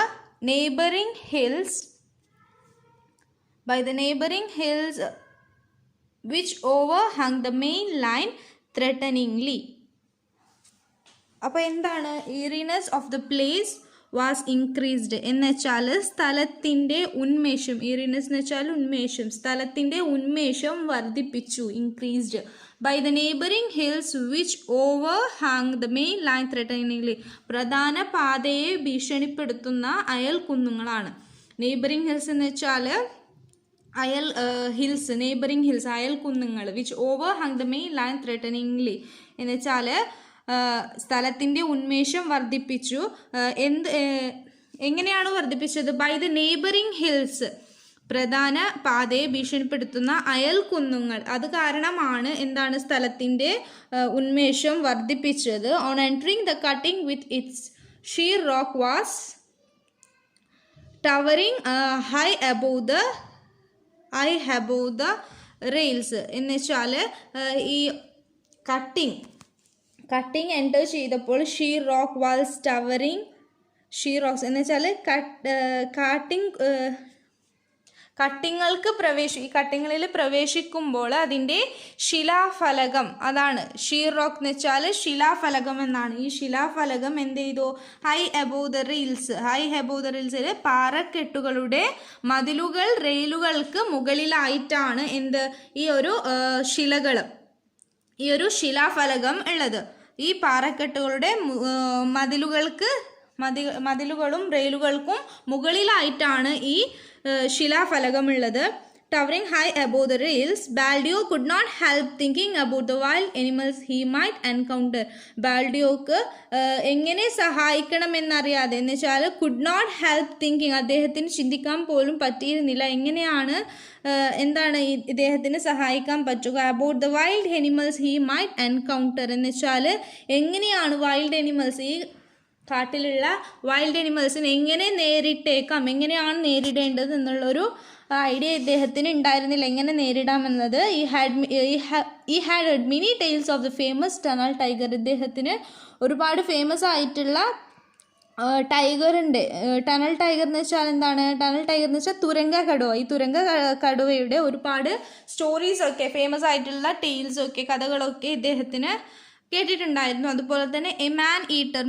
neighboring hills which overhung the main line threateningly. അപ്പോൾ എന്താണ്? Eeriness of the place was increased എന്ന് വെച്ചാൽ സ്ഥലത്തിൻ്റെ ഉന്മേഷം, ഈറിനെസ് എന്ന് വെച്ചാൽ ഉന്മേഷം, സ്ഥലത്തിൻ്റെ ഉന്മേഷം വർദ്ധിപ്പിച്ചു, increased by the neighbouring hills which overhang the main line threateningly, പ്രധാന പാതയെ ഭീഷണിപ്പെടുത്തുന്ന അയൽ കുന്നുകളാണ്. നെയ്ബറിംഗ് ഹിൽസ് എന്ന് വെച്ചാൽ നെയ്ബറിംഗ് ഹിൽസ് അയൽ കുന്നുങ്ങൾ, which overhang the main line threateningly എന്ന് വെച്ചാൽ സ്ഥലത്തിൻ്റെ ഉന്മേഷം വർദ്ധിപ്പിച്ചു. എങ്ങനെയാണ് വർദ്ധിപ്പിച്ചത്? ബൈ ദ നെയ്ബറിംഗ് ഹിൽസ്, പ്രധാന പാതയെ ഭീഷണിപ്പെടുത്തുന്ന അയൽ കുന്നുങ്ങൾ, അത് കാരണമാണ് എന്താണ് സ്ഥലത്തിൻ്റെ ഉന്മേഷം വർദ്ധിപ്പിച്ചത്. On entering the cutting with its sheer rock was towering high above the rails എന്ന് വെച്ചാൽ ഈ കട്ടിങ് എൻ്റർ ചെയ്തപ്പോൾ sheer rock walls towering, sheer rocks എന്ന് വെച്ചാൽ ഈ കട്ടിങ്ങളിൽ പ്രവേശിക്കുമ്പോൾ അതിൻ്റെ ശിലാഫലകം, അതാണ് ഷീർ റോക്ക് എന്ന് വെച്ചാൽ ശിലാഫലകം എന്നാണ്. ഈ ശിലാഫലകം എന്ത് ചെയ്തു? ഹൈ അബോവ് ദ റെയിൽസിൽ പാറക്കെട്ടുകളുടെ മതിലുകൾ, റെയിലുകൾക്ക് മുകളിലായിട്ടാണ് ഈ ഒരു ശിലാഫലകം ഉള്ളത്. ഈ പാറക്കെട്ടുകളുടെ മതിലുകളും റെയിലുകൾക്കും മുകളിലായിട്ടാണ് ഈ ശിലാഫലകമുള്ളത്. Towering high above the rails, Baldio could not help thinking about the wild animals he might encounter. ബാൽഡിയോക്ക് എങ്ങനെ സഹായിക്കണമെന്നറിയാതെ, എന്ന് വെച്ചാൽ കുഡ് നോട്ട് ഹെൽപ്പ് തിങ്കിങ്, അദ്ദേഹത്തിന് ചിന്തിക്കാൻ പോലും പറ്റിയിരുന്നില്ല എങ്ങനെയാണ് ഇദ്ദേഹത്തിന് സഹായിക്കാൻ പറ്റുക. About the wild animals he might encounter എന്ന് വെച്ചാൽ എങ്ങനെയാണ് വൈൽഡ് അനിമൽസ്, ഈ കാട്ടിലുള്ള വൈൽഡ് അനിമൽസിനെ എങ്ങനെ നേരിട്ടേക്കാം, എങ്ങനെയാണ് നേരിടേണ്ടത് എന്നുള്ളൊരു ഐഡിയ ഇദ്ദേഹത്തിന് ഉണ്ടായിരുന്നില്ല, എങ്ങനെ നേരിടാമെന്നത്. ഈ had head many tales of the famous tunnel tiger, ഇദ്ദേഹത്തിന് ഒരുപാട് ഫേമസ് ആയിട്ടുള്ള ടൈഗർ ഉണ്ട്. ടണൽ ടൈഗർ എന്ന് വെച്ചാൽ എന്താണ്? ടണൽ ടൈഗർ എന്ന് വെച്ചാൽ തുരങ്ക കടുവ. ഈ തുരങ്ക കടുവയുടെ ഒരുപാട് സ്റ്റോറീസൊക്കെ, ഫേമസ് ആയിട്ടുള്ള ടെയിൽസൊക്കെ, കഥകളൊക്കെ ഇദ്ദേഹത്തിന് കേട്ടിട്ടുണ്ടായിരുന്നു. അതുപോലെ തന്നെ എ മാൻ ഈറ്റർ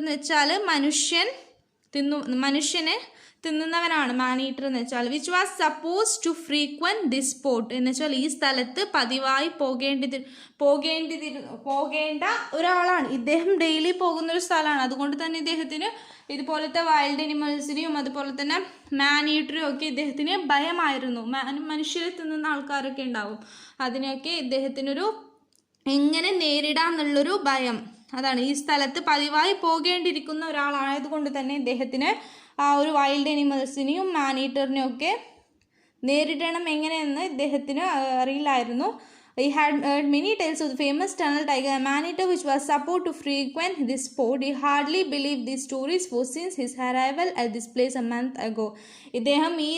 എന്ന് വെച്ചാൽ മനുഷ്യനെ തിന്നുന്നവനാണ് മാൻ ഈറ്റർ എന്ന് വെച്ചാൽ. Which was suppose to frequent this spot എന്ന് വെച്ചാൽ ഈ സ്ഥലത്ത് പതിവായി പോകേണ്ട ഒരാളാണ്. ഇദ്ദേഹം ഡെയിലി പോകുന്ന ഒരു സ്ഥലമാണ്. അതുകൊണ്ട് തന്നെ ഇദ്ദേഹത്തിന് ഇതുപോലത്തെ വൈൽഡ് അനിമൽസിനെയും അതുപോലെ തന്നെ മാൻ ഈറ്ററിയും ഒക്കെ ഇദ്ദേഹത്തിന് ഭയമായിരുന്നു. മനുഷ്യരെ തിന്നുന്ന ആൾക്കാരൊക്കെ ഉണ്ടാവും, അതിനെയൊക്കെ ഇദ്ദേഹത്തിനൊരു എങ്ങനെ നേരിടാമെന്നുള്ളൊരു ഭയം, അതാണ്. ഈ സ്ഥലത്ത് പതിവായി പോകേണ്ടിയിരിക്കുന്ന ഒരാളായതുകൊണ്ട് തന്നെ ഇദ്ദേഹത്തിന് ആ ഒരു വൈൽഡ് അനിമൽസിനെയും മാൻ ഈറ്ററിനെയും ഒക്കെ നേരിടണം എങ്ങനെയെന്ന് ഇദ്ദേഹത്തിന് അറിയില്ലായിരുന്നു. He had heard many tales of the famous tunnel tiger, a man-eater which was supposed to frequent this spot. He hardly believed these stories, for since his arrival at this place a month ago. ഇദ്ദേഹം ഈ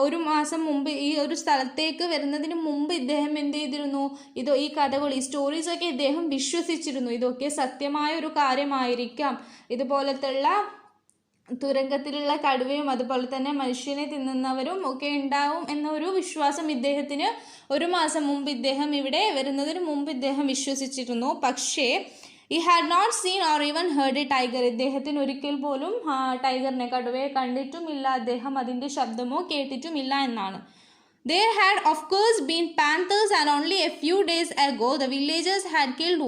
ഒരു മാസം മുമ്പ് ഈ ഒരു സ്ഥലത്തേക്ക് വരുന്നതിന് മുമ്പ് ഇദ്ദേഹം എന്ത് ചെയ്തിരുന്നു? ഈ കഥകൾ, ഈ സ്റ്റോറീസൊക്കെ ഇദ്ദേഹം വിശ്വസിച്ചിരുന്നു. ഇതൊക്കെ സത്യമായ ഒരു കാര്യമായിരിക്കാം, ഇതുപോലത്തുള്ള തുരങ്കത്തിലുള്ള കടുവയും അതുപോലെ തന്നെ മനുഷ്യനെ തിന്നുന്നവരും ഒക്കെ ഉണ്ടാവും എന്നൊരു വിശ്വാസം ഇദ്ദേഹത്തിന് ഒരു മാസം മുമ്പ്, ഇദ്ദേഹം ഇവിടെ വരുന്നതിന് മുമ്പ് ഇദ്ദേഹം വിശ്വസിച്ചിരുന്നു. പക്ഷേ he had not seen or even heard a tiger, ഇദ്ദേഹത്തിന് ഒരിക്കൽ പോലും ടൈഗറിനെ, കടുവയെ കണ്ടിട്ടുമില്ല, അദ്ദേഹം അതിൻ്റെ ശബ്ദമോ കേട്ടിട്ടുമില്ല എന്നാണ്. There had of course been panthers, and only a few days ago the villagers had killed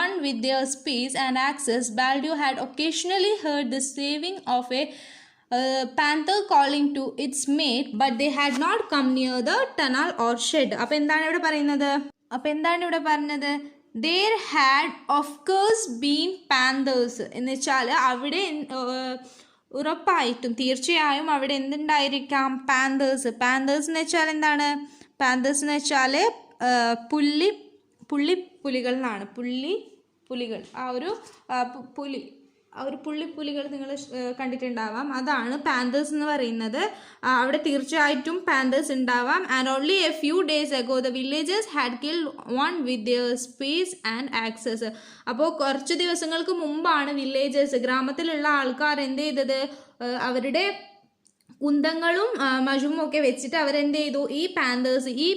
one with their spears and axes. Baldio had occasionally heard the saving of a panther calling to its mate, but they had not come near the tunnel or shed. അപ്പോൾ എന്താണ് ഇവിടെ പറഞ്ഞത്? There had of course been panthers എന്ന് വെച്ചാൽ അവിടെ ഉറപ്പായിട്ടും തീർച്ചയായും അവിടെ എന്തുണ്ടായിരിക്കാം? പാന്തേഴ്സ് എന്ന് വെച്ചാൽ എന്താണ്? പാന്തേഴ്സ് എന്ന് വെച്ചാൽ പുള്ളിപ്പുലികൾ എന്നാണ്. പുലികൾ പുള്ളിപ്പുലികൾ നിങ്ങൾ കണ്ടിട്ടുണ്ടാവാം. അതാണ് പാന്തേഴ്സ് എന്ന് പറയുന്നത്. അവിടെ തീർച്ചയായിട്ടും പാന്തേഴ്സ് ഉണ്ടാവാം. And only a few days ago the villagers had killed one with their spears and axes. അപ്പോൾ കുറച്ച് ദിവസങ്ങൾക്ക് മുമ്പാണ് വില്ലേജേഴ്സ്, ഗ്രാമത്തിലുള്ള ആൾക്കാർ എന്ത് ചെയ്തത്? അവരുടെ കുന്തങ്ങളും മഷും ഒക്കെ വെച്ചിട്ട് അവരെന്ത് ചെയ്തു? ഈ പാന്തേഴ്സ്, ഈ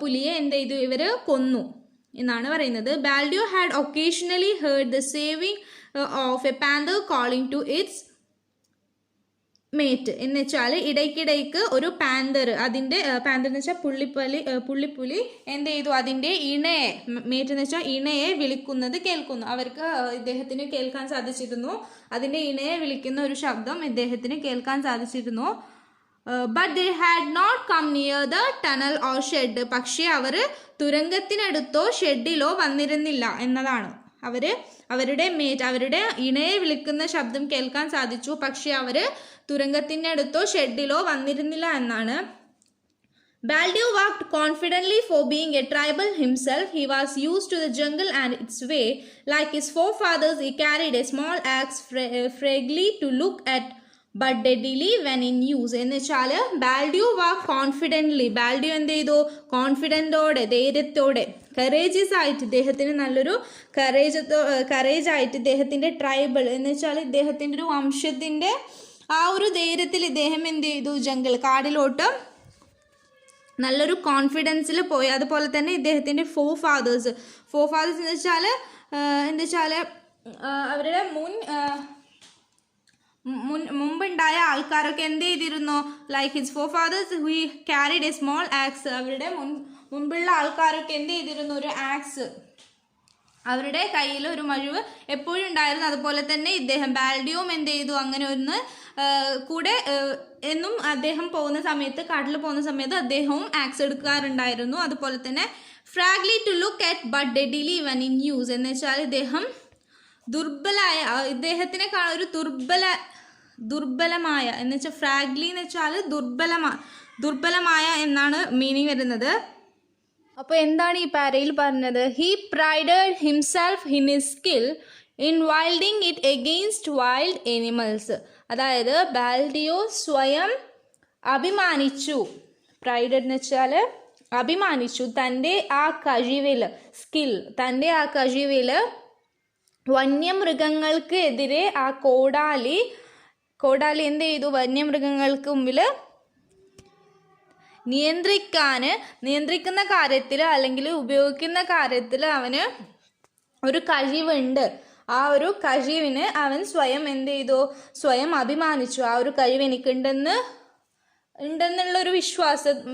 പുലിയെ എന്ത് ചെയ്തു? ഇവർ കൊന്നു എന്നാണ് പറയുന്നത്. Baldeo had occasionally heard the sawing of a panther calling to its mate എന്ന് വെച്ചാൽ ഇടയ്ക്കിടയ്ക്ക് ഒരു പാന്തർ, അതിൻ്റെ പാന്തർ എന്ന് വെച്ചാൽ പുള്ളിപ്പുലി എന്ത് ചെയ്തു? അതിൻ്റെ ഇണയെ, മേറ്റ് എന്ന് വെച്ചാൽ ഇണയെ വിളിക്കുന്നത് കേൾക്കുന്നു. അവർക്ക് ഇദ്ദേഹത്തിന് കേൾക്കാൻ സാധിച്ചിരുന്നു. അതിൻ്റെ ഇണയെ വിളിക്കുന്ന ഒരു ശബ്ദം ഇദ്ദേഹത്തിന് കേൾക്കാൻ സാധിച്ചിരുന്നു. But they had not come near the tunnel or shed. പക്ഷേ അവർ തുരങ്കത്തിനടുത്തോ ഷെഡിലോ വന്നിരുന്നില്ല എന്നതാണ്. അവരുടെ ഇണയെ വിളിക്കുന്ന ശബ്ദം കേൾക്കാൻ സാധിച്ചു, പക്ഷെ അവർ തുരങ്കത്തിൻ്റെ അടുത്തോ ഷെഡിലോ വന്നിരുന്നില്ല എന്നാണ്. Baldio walked confidently, for being a tribal himself, he was used to the jungle and its way. Like his forefathers, he carried a small axe fragile to look at, but deadly when in use. എന്ന് വെച്ചാൽ ബാൽഡിയോ വാക്ക് confidently, ബാൽഡിയോ എന്ത് ചെയ്തു? കോൺഫിഡൻറ്റോടെ, ധൈര്യത്തോടെ, courageous ആയിട്ട്, ഇദ്ദേഹത്തിന് നല്ലൊരു courage ആയിട്ട് ഇദ്ദേഹത്തിൻ്റെ ട്രൈബൽ എന്ന് വെച്ചാൽ ഇദ്ദേഹത്തിൻ്റെ ഒരു വംശത്തിൻ്റെ ആ ഒരു ധൈര്യത്തിൽ ഇദ്ദേഹം എന്ത് ചെയ്തു? കാടിലോട്ട് നല്ലൊരു കോൺഫിഡൻസിൽ പോയി. അതുപോലെ തന്നെ ഇദ്ദേഹത്തിൻ്റെ ഫോർ ഫാദേഴ്സ് എന്ന് വെച്ചാൽ അവരുടെ മുമ്പുണ്ടായ ആൾക്കാരൊക്കെ എന്ത് ചെയ്തിരുന്നു? Like his forefathers who carried a small axe. അവരുടെ മുൻപുള്ള ആൾക്കാരൊക്കെ എന്ത് ചെയ്തിരുന്നു? ഒരു ആക്സ്, അവരുടെ കയ്യിൽ ഒരു മഴുവ് എപ്പോഴും ഉണ്ടായിരുന്നു. അതുപോലെ തന്നെ ഇദ്ദേഹം ബാൽഡിയോം എന്ത് ചെയ്തു? അങ്ങനെ ഒന്ന് കൂടെ എന്നും അദ്ദേഹം കാട്ടിൽ പോകുന്ന സമയത്ത് അദ്ദേഹവും ആക്സ് എടുക്കാറുണ്ടായിരുന്നു. അതുപോലെ തന്നെ fragile to look at but deadly when in use എന്ന് വെച്ചാൽ ഇദ്ദേഹം ഇദ്ദേഹത്തിനെ ഒരു ദുർബലമായ എന്ന് വെച്ചാൽ ഫ്രാഗ്ലി എന്ന് വെച്ചാൽ ദുർബലമായ എന്നാണ് മീനിങ് വരുന്നത്. അപ്പോൾ എന്താണ് ഈ പാരയിൽ പറഞ്ഞത്? He prided himself in his skill in wielding it against wild animals. അതായത് ബാൽഡിയോ സ്വയം അഭിമാനിച്ചു. പ്രൈഡഡ് എന്ന് വെച്ചാൽ അഭിമാനിച്ചു തൻ്റെ ആ കഴിവിൽ, തൻ്റെ ആ കഴിവിൽ വന്യമൃഗങ്ങൾക്ക് എതിരെ ആ കോടാലി എന്ത് ചെയ്തു? വന്യമൃഗങ്ങൾക്ക് മുമ്പിൽ നിയന്ത്രിക്കുന്ന കാര്യത്തിൽ അല്ലെങ്കിൽ ഉപയോഗിക്കുന്ന കാര്യത്തിൽ അവന് ഒരു കഴിവുണ്ട്. ആ ഒരു കഴിവിന് അവൻ സ്വയം എന്ത് ചെയ്തു? സ്വയം അഭിമാനിച്ചു. ആ ഒരു കഴിവ് എനിക്കുണ്ടെന്നുള്ളൊരു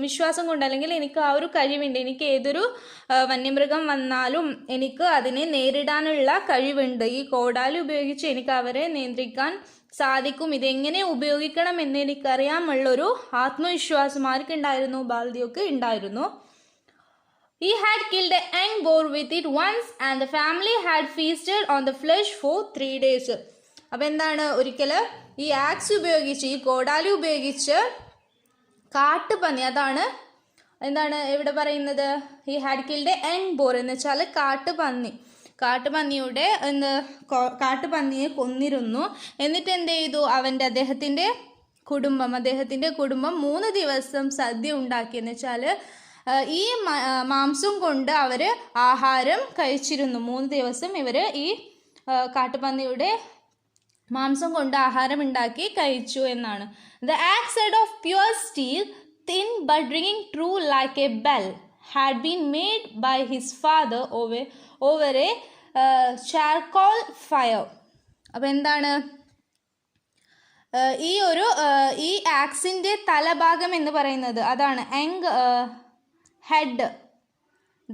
വിശ്വാസം കൊണ്ട്, അല്ലെങ്കിൽ എനിക്ക് ആ ഒരു കഴിവുണ്ട്, എനിക്ക് ഏതൊരു വന്യമൃഗം വന്നാലും എനിക്ക് അതിനെ നേരിടാനുള്ള കഴിവുണ്ട്. ഈ കോടാലി ഉപയോഗിച്ച് എനിക്ക് അവരെ നിയന്ത്രിക്കാൻ സാധിക്കും. ഇതെങ്ങനെ ഉപയോഗിക്കണം എന്ന് എനിക്കറിയാമുള്ളൊരു ആത്മവിശ്വാസം ആർക്കുണ്ടായിരുന്നു? ബാൽദിയോക്ക് ഉണ്ടായിരുന്നു. He had killed a young boar with it once and the family had feasted on the flesh for 3 days. അപ്പോൾ എന്താണ്? ഒരിക്കൽ ഈ ആക്സ് ഉപയോഗിച്ച്, ഈ കോടാലി ഉപയോഗിച്ച് കാട്ടുപന്നി, എന്താണ് ഇവിടെ പറയുന്നത്? He had killed a young boar എന്ന് വെച്ചാൽ കാട്ടുപന്നിയെ കൊന്നിരുന്നു. എന്നിട്ട് എന്ത് ചെയ്തു? അദ്ദേഹത്തിൻ്റെ കുടുംബം 3 ദിവസം സദ്യ ഉണ്ടാക്കി. എന്ന് വെച്ചാൽ ഈ മാംസം കൊണ്ട് അവർ ആഹാരം കഴിച്ചിരുന്നു. 3 ദിവസം ഇവർ ഈ കാട്ടുപന്നിയുടെ മാംസം കൊണ്ട് ആഹാരം ഉണ്ടാക്കി കഴിച്ചു എന്നാണ്. The axe head of pure steel, thin but ringing true like a bell, had been made by his father over a charcoal fire. അപ്പോൾ എന്താണ് ഈ ആക്സിൻ്റെ തലഭാഗം എന്ന് പറയുന്നത്? അതാണ് head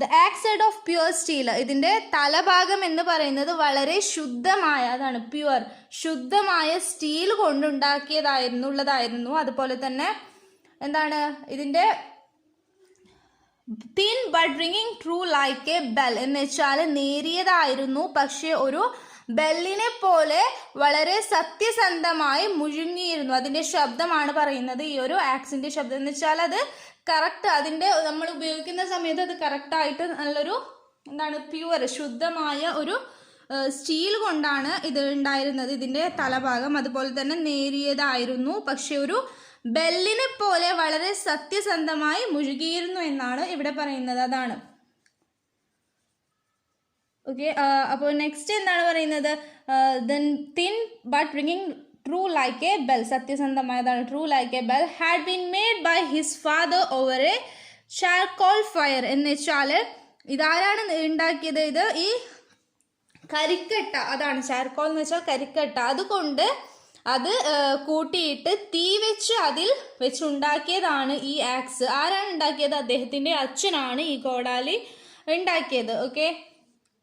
the axe head of pure steel, ഇതിൻ്റെ തലഭാഗം എന്ന് പറയുന്നത് വളരെ ശുദ്ധമായ, അതാണ് പ്യുവർ, ശുദ്ധമായ സ്റ്റീൽ കൊണ്ടുണ്ടാക്കിയതായിരുന്നു. അതുപോലെ തന്നെ എന്താണ് ഇതിൻ്റെ thin but ringing true like a bell എന്ന് വെച്ചാൽ നേരിയതായിരുന്നു, പക്ഷെ ഒരു ബെല്ലിനെ പോലെ വളരെ സത്യസന്ധമായി മുഴുങ്ങിയിരുന്നു. അതിൻ്റെ ശബ്ദമാണ് പറയുന്നത്, ഈ ഒരു ആക്സിൻ്റെ ശബ്ദം എന്ന് വെച്ചാൽ അത് കറക്റ്റ്, അതിൻ്റെ നമ്മൾ ഉപയോഗിക്കുന്ന സമയത്ത് അത് കറക്റ്റായിട്ട് നല്ലൊരു എന്താണ് പ്യുവർ ശുദ്ധമായ ഒരു സ്റ്റീൽ കൊണ്ടാണ് ഇത് ഉണ്ടായിരുന്നത്. ഇതിൻ്റെ തലഭാഗം അതുപോലെ തന്നെ നേരിയതായിരുന്നു, പക്ഷെ ഒരു ബെല്ലിനെ പോലെ വളരെ സത്യസന്ധമായി മുഴുകിയിരുന്നു എന്നാണ് ഇവിടെ പറയുന്നത്. അതാണ് ഓക്കെ. അപ്പോൾ നെക്സ്റ്റ് എന്താണ് പറയുന്നത്, thin but ringing true like a bell, സത്യസന്ധമായതാണ്, true like a bell, had been made by his father over a charcoal fire എന്ന് വെച്ചാൽ ഇതാരാണ് ഉണ്ടാക്കിയത്, ഇത് ഈ കരിക്കട്ട, അതാണ് ചാർക്കോൾ എന്ന് വെച്ചാൽ കരിക്കട്ട, അതുകൊണ്ട് അത് കൂട്ടിയിട്ട് തീ വെച്ച് അതിൽ വെച്ചുണ്ടാക്കിയതാണ് ഈ ആക്സ്. ആരാണ് ഉണ്ടാക്കിയത്, അദ്ദേഹത്തിൻ്റെ അച്ഛനാണ് ഈ കോടാലി ഉണ്ടാക്കിയത്. Okay,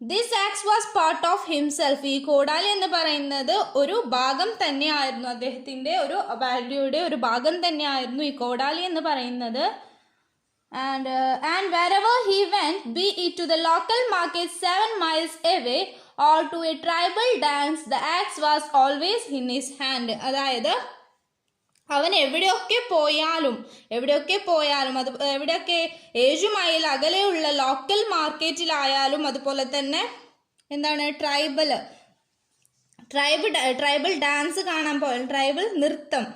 this axe was part of himself, ഈ കോടാലി എന്ന് പറയുന്നത് ഒരു ഭാഗം തന്നെയായിരുന്നു, അദ്ദേഹത്തിൻ്റെ ഒരു വാല്യൂയുടെ ഒരു ഭാഗം തന്നെയായിരുന്നു ഈ കോടാലി എന്ന് പറയുന്നത്. And wherever he went, be it to the local market 7 miles away or to a tribal dance, the axe was always in his hand. അതായത് അവൻ എവിടെയൊക്കെ പോയാലും അത് എവിടെയൊക്കെ 7 മൈൽ അകലെയുള്ള ലോക്കൽ മാർക്കറ്റിലായാലും അതുപോലെ തന്നെ എന്താണ് ട്രൈബൽ ഡാൻസ് കാണാൻ പോയാലും, ട്രൈബൽ നൃത്തം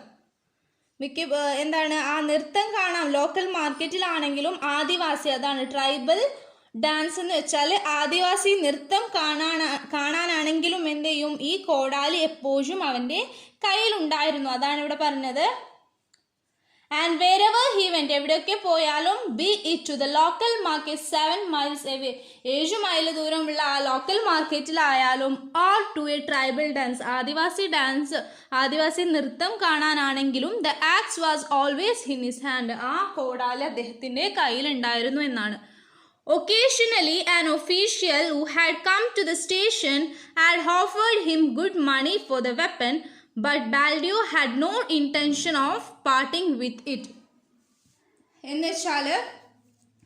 എന്താണ് ആ നൃത്തം കാണാം, ലോക്കൽ മാർക്കറ്റിലാണെങ്കിലും ആദിവാസി, അതാണ് ട്രൈബൽ ഡാൻസ് എന്ന് വെച്ചാൽ ആദിവാസി നൃത്തം കാണാനാണെങ്കിലും എന്ത് ചെയ്യും, ഈ കോടാലി എപ്പോഴും അവൻ്റെ കയ്യിലുണ്ടായിരുന്നു. അതാണ് ഇവിടെ പറഞ്ഞത്. ആൻഡ് wherever he went, എവിടെയൊക്കെ പോയാലും, be it to the local market 7 miles away, 7 mile ദൂരമുള്ള ആ ലോക്കൽ മാർക്കറ്റിലായാലും, or to a tribal dance, ആദിവാസി നൃത്തം കാണാനാണെങ്കിലും, the axe was always in his hand, ആ കോടാലി അദ്ദേഹത്തിൻ്റെ കയ്യിലുണ്ടായിരുന്നു എന്നാണ്. Occasionally an official who had come to the station had offered him good money for the weapon, but Baldio had no intention of parting with it. എന്നുവെച്ചാൽ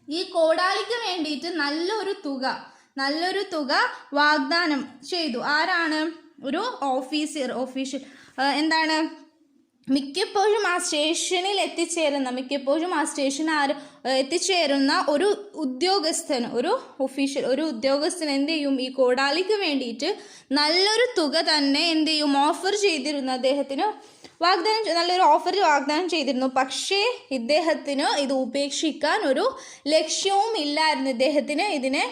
ഈ കോടാലിക്ക് വേണ്ടിയിട്ട് നല്ലൊരു തുക വാഗ്ദാനം ചെയ്തു. ആരാണ്, ഒരു ഓഫീഷ്യൽ എന്താണ് മിക്കപ്പോഴും ആ സ്റ്റേഷനിൽ എത്തിച്ചേരുന്ന ഒരു ഉദ്യോഗസ്ഥൻ, ഒരു ഉദ്യോഗസ്ഥൻ എന്ത് ചെയ്യും, ഈ കോടാലിക്ക് വേണ്ടിയിട്ട് നല്ലൊരു തുക തന്നെ എന്ത് ചെയ്യും, ഓഫർ ചെയ്തിരുന്നു, അദ്ദേഹത്തിന് നല്ലൊരു ഓഫർ വാഗ്ദാനം ചെയ്തിരുന്നു. പക്ഷേ ഇദ്ദേഹത്തിന് ഇത് ഉപേക്ഷിക്കാൻ ഒരു ലക്ഷ്യവും ഇല്ലായിരുന്നു, ഇദ്ദേഹത്തിന് ഇതിനെ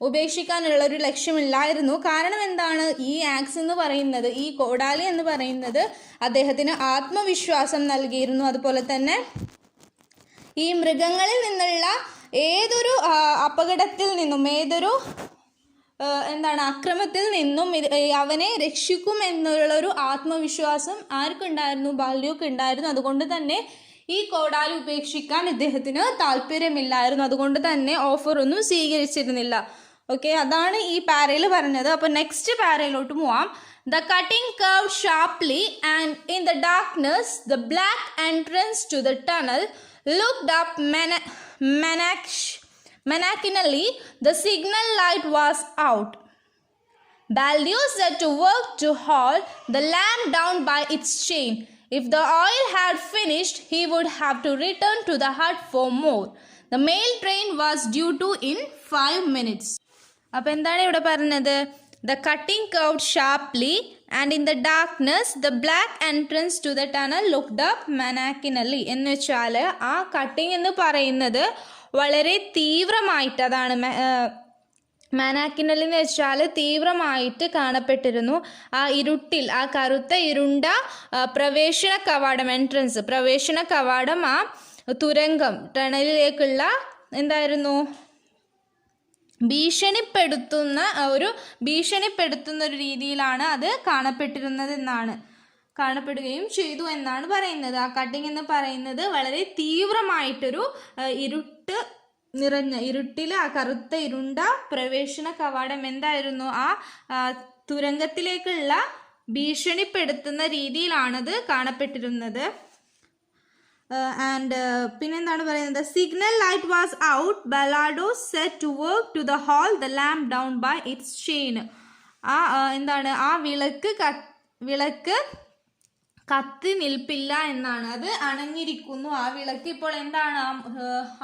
ഉപേക്ഷിക്കാനുള്ള ഒരു ലക്ഷ്യമില്ലായിരുന്നു. കാരണം എന്താണ്, ഈ ആക്സ് എന്ന് പറയുന്നത്, ഈ കോടാലി എന്ന് പറയുന്നത് അദ്ദേഹത്തിന് ആത്മവിശ്വാസം നൽകിയിരുന്നു. അതുപോലെ തന്നെ ഈ മൃഗങ്ങളിൽ നിന്നുള്ള ഏതൊരു അപകടത്തിൽ നിന്നും, ഏതൊരു അക്രമത്തിൽ നിന്നും അവനെ രക്ഷിക്കും എന്നുള്ളൊരു ആത്മവിശ്വാസം ആർക്കുണ്ടായിരുന്നു, ബാല്യോക്ക് ഉണ്ടായിരുന്നു. അതുകൊണ്ട് തന്നെ ഈ കോടാലി ഉപേക്ഷിക്കാൻ ഇദ്ദേഹത്തിന് താല്പര്യമില്ലായിരുന്നു, അതുകൊണ്ട് തന്നെ ഓഫർ ഒന്നും സ്വീകരിച്ചിരുന്നില്ല. ഓക്കെ, അതാണ് ഈ പാരയിൽ പറഞ്ഞത്. അപ്പോൾ നെക്സ്റ്റ് പാരയിലോട്ട് പോവാം. The cutting curved sharply, and in the darkness the black entrance to the tunnel looked up maniacally. The signal light was out. Baldio set to work to haul the lamp down by its chain. If the oil had finished, he would have to return to the hut for more. The mail train was due to in 5 minutes. അപ്പോൾ എന്താണ് ഇവിടെ പറഞ്ഞത്, the cutting curved sharply, and in the darkness the black entrance to the tunnel looked up maniacally. എന്ന് വെച്ചാൽ ആ cutting എന്ന് പറയുന്നത് വളരെ തീവ്രമായിട്ട്, അതാണ് മാനാക്കിനൽ എന്ന് വെച്ചാൽ തീവ്രമായിട്ട് കാണപ്പെട്ടിരുന്നു. ആ ഇരുട്ടിൽ, ആ കറുത്ത ഇരുണ്ട പ്രവേശന കവാടം, ആ തുരങ്കം, ടണലിലേക്കുള്ള ഭീഷണിപ്പെടുത്തുന്ന ഒരു രീതിയിലാണ് അത് കാണപ്പെടുകയും ചെയ്തു എന്നാണ് പറയുന്നത്. ആ കട്ടിങ് എന്ന് പറയുന്നത് വളരെ തീവ്രമായിട്ടൊരു ഇരുട്ട് നിറഞ്ഞ ഇരുട്ടിൽ, ആ കറുത്ത ഇരുണ്ട പ്രവേശന കവാടം എന്തായിരുന്നു, ആ തുരങ്കത്തിലേക്കുള്ള ഭീഷണിപ്പെടുത്തുന്ന രീതിയിലാണത് കാണപ്പെട്ടിരുന്നത്. ആൻഡ് പിന്നെന്താണ് പറയുന്നത്, signal light was out, Baldeo set to work to the haul the lamp down by its chain. എന്താണ്, ആ വിളക്ക് കത്തി നിൽപ്പില്ല എന്നാണ്, അത് അണഞ്ഞിരിക്കുന്നു. ആ വിളക്ക് ഇപ്പോൾ എന്താണ്,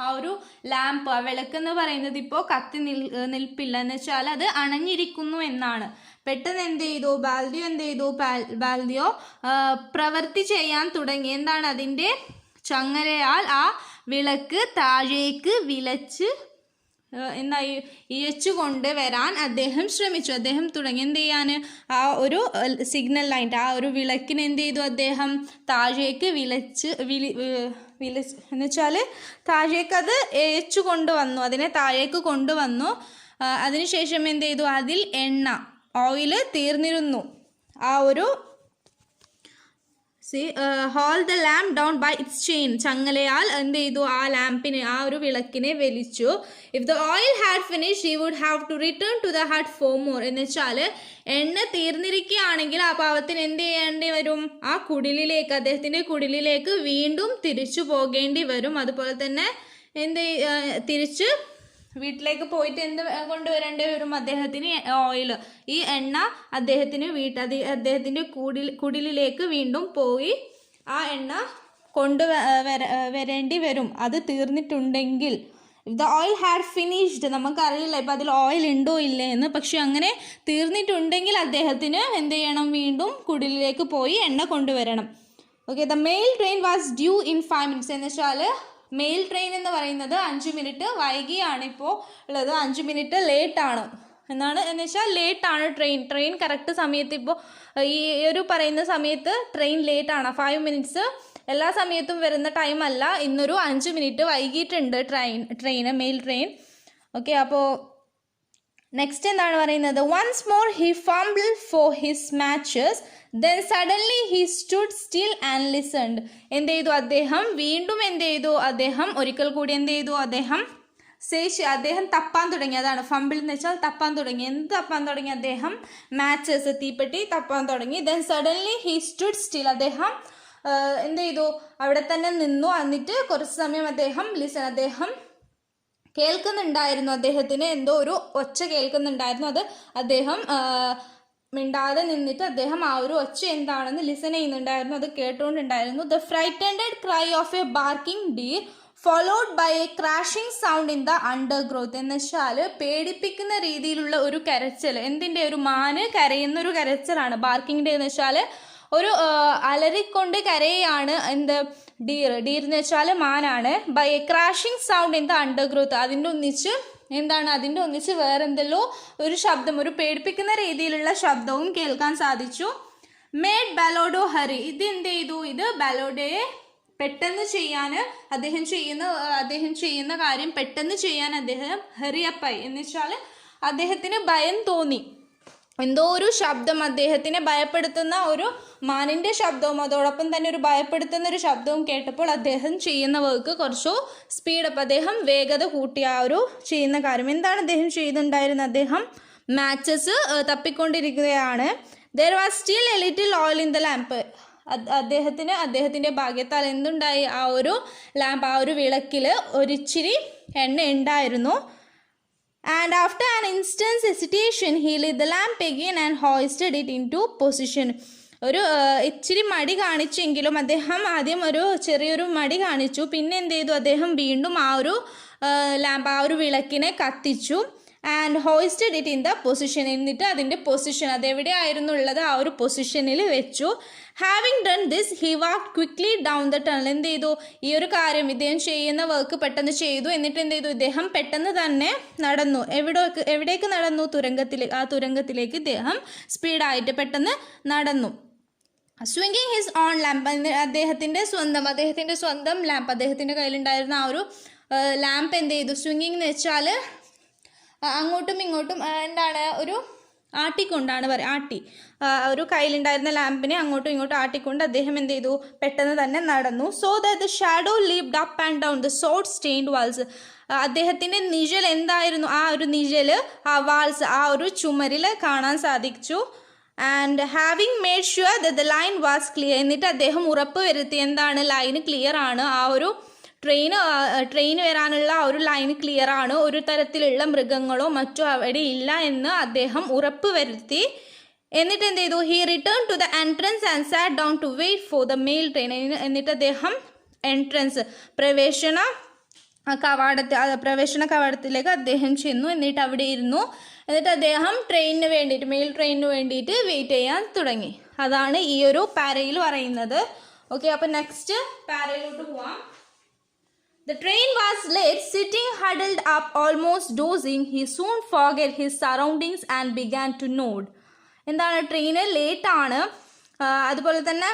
ആ ഒരു ലാമ്പ്, ആ വിളക്ക് എന്ന് പറയുന്നത് ഇപ്പോൾ കത്തി നിൽപ്പില്ല എന്ന് വെച്ചാൽ അത് അണഞ്ഞിരിക്കുന്നു എന്നാണ്. പെട്ടെന്ന് എന്ത് ചെയ്തു, ബാൽദിയോ പ്രവൃത്തി ചെയ്യാൻ തുടങ്ങി. എന്താണ്, അതിൻ്റെ ചങ്ങലയാൽ ആ വിളക്ക് താഴേക്ക് ഇഴച്ചു കൊണ്ടുവരാൻ അദ്ദേഹം ശ്രമിച്ചു. അദ്ദേഹം തുടങ്ങി എന്ത് ചെയ്യാൻ, ആ ഒരു സിഗ്നൽ ലൈൻ, ആ ഒരു വിളക്കിന് എന്ത് ചെയ്തു, അദ്ദേഹം താഴേക്ക് എന്ന് വെച്ചാൽ താഴേക്ക് അത് ഇഴച്ചു കൊണ്ടുവന്നു, അതിനെ താഴേക്ക് കൊണ്ടുവന്നു. അതിനുശേഷം എന്ത് ചെയ്തു, അതിൽ ഓയില് തീർന്നിരുന്നു. ആ ഒരു haul the lamp down by its chain, ചങ്ങലയാൽ എന്ത് ചെയ്തു, ആ ലാമ്പിനെ, ആ ഒരു വിളക്കിനെ വലിച്ചു. If the oil had finish he would have to return to the hut for more. എന്ന് വെച്ചാൽ എണ്ണ തീർന്നിരിക്കുകയാണെങ്കിൽ ആ പാവത്തിന് എന്ത് ചെയ്യേണ്ടി വരും, ആ കുടിലിലേക്ക്, അദ്ദേഹത്തിൻ്റെ കുടിലിലേക്ക് വീണ്ടും തിരിച്ചു പോകേണ്ടി വരും. അതുപോലെ തന്നെ തിരിച്ച് വീട്ടിലേക്ക് പോയിട്ട് എന്ത് കൊണ്ടുവരേണ്ടി വരും, അദ്ദേഹത്തിന് ഓയിൽ, ഈ എണ്ണ അദ്ദേഹത്തിന് അദ്ദേഹത്തിൻ്റെ കുടിലിലേക്ക് വീണ്ടും പോയി ആ എണ്ണ വരേണ്ടി വരും, അത് തീർന്നിട്ടുണ്ടെങ്കിൽ. If the oil had finished, നമുക്കറിയില്ല ഇപ്പം അതിൽ ഓയിൽ ഉണ്ടോ ഇല്ലേ എന്ന്, പക്ഷെ അങ്ങനെ തീർന്നിട്ടുണ്ടെങ്കിൽ അദ്ദേഹത്തിന് എന്ത് ചെയ്യണം, വീണ്ടും കുടിലിലേക്ക് പോയി എണ്ണ കൊണ്ടുവരണം. Okay, the mail train was due in 5 minutes. എന്ന് വെച്ചാൽ മെയിൽ ട്രെയിൻ എന്ന് പറയുന്നത് 5 മിനിറ്റ് വൈകിയാണ് ഇപ്പോൾ ഉള്ളത്, 5 മിനിറ്റ് ലേറ്റാണ് എന്നാണ്. എന്ന് വെച്ചാൽ ലേറ്റാണ് ട്രെയിൻ കറക്റ്റ് സമയത്ത്, ഇപ്പോൾ ഈ ഒരു പറയുന്ന സമയത്ത് ട്രെയിൻ ലേറ്റാണ്. 5 minutes എല്ലാ സമയത്തും വരുന്ന ടൈം അല്ല, ഇന്നൊരു 5 മിനിറ്റ് വൈകിട്ടുണ്ട് മെയിൽ ട്രെയിൻ. ഓക്കെ, അപ്പോൾ നെക്സ്റ്റ് എന്താണ് പറയുന്നത്, once more he fumble for his matches, then suddenly he stood still and listened. എന്ത് ചെയ്തു, അദ്ദേഹം വീണ്ടും എന്ത് ചെയ്തു, അദ്ദേഹം ഒരിക്കൽ കൂടി എന്ത് ചെയ്തു, അദ്ദേഹം തപ്പാൻ തുടങ്ങി. അതാണ് ഫംബിൾ എന്ന് വെച്ചാൽ തപ്പാൻ തുടങ്ങി. എന്ത് തപ്പാൻ തുടങ്ങി, അദ്ദേഹം മാച്ചസ്, തീപ്പെട്ടി തപ്പാൻ തുടങ്ങി. then suddenly he stood still, അദ്ദേഹം എന്ത് ചെയ്തു, അവിടെ തന്നെ നിന്നു. എന്നിട്ട് കുറച്ച് സമയം അദ്ദേഹം കേൾക്കുന്നുണ്ടായിരുന്നു, അദ്ദേഹത്തിന് എന്തോ ഒരു ഒച്ച കേൾക്കുന്നുണ്ടായിരുന്നു. അത് അദ്ദേഹം മിണ്ടാതെ നിന്നിട്ട് അദ്ദേഹം ആ ഒരു ഒച്ച എന്താണെന്ന് ലിസൺ ചെയ്യുന്നുണ്ടായിരുന്നു, അത് കേട്ടുകൊണ്ടുണ്ടായിരുന്നു. The frightened cry of a barking deer followed by a crashing sound in the undergrowth. എന്ന് വെച്ചാൽ പേടിപ്പിക്കുന്ന രീതിയിലുള്ള ഒരു കരച്ചിൽ, എന്തിൻ്റെ, ഒരു മാന് കരയുന്ന ഒരു കരച്ചിലാണ്. ബാർക്കിംഗ് ഡേ എന്ന് വെച്ചാൽ ഒരു അലറിക്കൊണ്ട് കരയാണ്. ഡീർ എന്ന് വെച്ചാൽ മാനാണ്. By a crashing sound in the undergrowth, അതിൻ്റെ ഒന്നിച്ച് വേറെന്തല്ലോ ഒരു ശബ്ദം, ഒരു പേടിപ്പിക്കുന്ന രീതിയിലുള്ള ശബ്ദവും കേൾക്കാൻ സാധിച്ചു. മേഡ് ബലോഡോ ഹറി, ഇത് എന്ത് ചെയ്തു, ഇത് ബലോഡയെ പെട്ടെന്ന് ചെയ്യാൻ, അദ്ദേഹം ചെയ്യുന്ന കാര്യം പെട്ടെന്ന് ചെയ്യാൻ അദ്ദേഹം ഹറിയപ്പായി. എന്ന് വെച്ചാൽ അദ്ദേഹത്തിന് ഭയം തോന്നി. എന്തോ ഒരു ശബ്ദം, അദ്ദേഹത്തിനെ ഭയപ്പെടുത്തുന്ന ഒരു മാനിൻ്റെ ശബ്ദവും അതോടൊപ്പം തന്നെ ഒരു ഭയപ്പെടുത്തുന്ന ഒരു ശബ്ദവും കേട്ടപ്പോൾ അദ്ദേഹം ചെയ്യുന്ന വർക്ക് കുറച്ചു സ്പീഡപ്പ്, അദ്ദേഹം വേഗത കൂട്ടിയ ആ ഒരു ചെയ്യുന്ന കാര്യം. എന്താണ് അദ്ദേഹം ചെയ്യുന്നുണ്ടായിരുന്നത്, അദ്ദേഹം മാച്ചസ് തപ്പിക്കൊണ്ടിരിക്കുകയാണ്. There was still a little oil in the lamp. അദ്ദേഹത്തിൻ്റെ ഭാഗ്യത്താൽ എന്തുണ്ടായി, ആ ഒരു ലാമ്പ്, ആ ഒരു വിളക്കിൽ ഒരിച്ചിരി എണ്ണ ഉണ്ടായിരുന്നു. And after an instant's hesitation, he lit the lamp again and hoisted it into position. ഒരു ഇച്ചിരി മടി കാണിച്ചെങ്കിലും അദ്ദേഹം ആദ്യം ചെറിയൊരു മടി കാണിച്ചു. പിന്നെ എന്ത് ചെയ്തു, അദ്ദേഹം വീണ്ടും ആ ഒരു ലാമ്പ്, ആ ഒരു വിളക്കിനെ കത്തിച്ചു. And hoisted it in the position, എന്നിട്ട് അതിൻ്റെ പൊസിഷൻ, അതെവിടെയായിരുന്നു ഉള്ളത്, ആ ഒരു പൊസിഷനിൽ വെച്ചു. Having done this he walk quickly down the tunnel. എന്ത് ചെയ്തു, ഈ ഒരു കാര്യം ഇദ്ദേഹം ചെയ്യുന്ന വർക്ക് പെട്ടെന്ന് ചെയ്തു. എന്നിട്ട് എന്ത് ചെയ്തു, ഇദ്ദേഹം പെട്ടെന്ന് തന്നെ നടന്നു. എവിടേക്ക് നടന്നു, തുരങ്കത്തിലേക്ക് ഇദ്ദേഹം സ്പീഡായിട്ട് പെട്ടെന്ന് നടന്നു. സ്വിംഗിങ് ഹിസ് ഓൺ ലാമ്പ്, അദ്ദേഹത്തിൻ്റെ സ്വന്തം ലാമ്പ്, അദ്ദേഹത്തിൻ്റെ കയ്യിലുണ്ടായിരുന്ന ആ ഒരു ലാമ്പ് എന്ത് ചെയ്തു, സ്വിംഗിങ് എന്ന് വെച്ചാൽ അങ്ങോട്ടും ഇങ്ങോട്ടും ഒരു ആട്ടിക്കൊണ്ടാണ് ആട്ടി ഒരു കയ്യിലുണ്ടായിരുന്ന ലാമ്പിനെ അങ്ങോട്ടും ഇങ്ങോട്ടും ആട്ടിക്കൊണ്ട് അദ്ദേഹം എന്ത് ചെയ്തു, പെട്ടെന്ന് തന്നെ നടന്നു. So that the shadow leaped up and down the sod stained walls. അദ്ദേഹത്തിൻ്റെ നിഴൽ എന്തായിരുന്നു, ആ ഒരു നിഴൽ ആ വാൾസ്, ആ ഒരു ചുമരിൽ കാണാൻ സാധിച്ചു. And having made sure the line was clear. എന്നിട്ട് അദ്ദേഹം ഉറപ്പ് വരുത്തി എന്താണ്, ലൈന് ക്ലിയർ ആണ്, ആ ഒരു ട്രെയിൻ വരാനുള്ള ആ ഒരു ലൈൻ ക്ലിയർ ആണ്, ഒരു തരത്തിലുള്ള മൃഗങ്ങളോ മറ്റോ അവിടെ ഇല്ല എന്ന് അദ്ദേഹം ഉറപ്പ് വരുത്തി. എന്നിട്ട് എന്ത് ചെയ്തു, he return to the entrance and sat down to wait for the mail train. എന്നിട്ട് അദ്ദേഹം എൻട്രൻസ് പ്രവേശന കവാടത്തിലേക്ക് അദ്ദേഹം ചെന്നു. എന്നിട്ട് അവിടെ ഇരുന്നു. എന്നിട്ട് അദ്ദേഹം ട്രെയിനിന് വേണ്ടിയിട്ട്, മെയിൽ ട്രെയിനിന് വേണ്ടിയിട്ട് വെയിറ്റ് ചെയ്യാൻ തുടങ്ങി. അതാണ് ഈ ഒരു പാരയിൽ പറയുന്നത്. ഓക്കെ, അപ്പം നെക്സ്റ്റ് പാരയിലോട്ട് പോവാം. The train was late. Sitting huddled up, almost dozing, he soon forgot his surroundings and began to nod. എന്താണ്, ട്രെയിന് ലേറ്റ് ആണ്. അതുപോലെ തന്നെ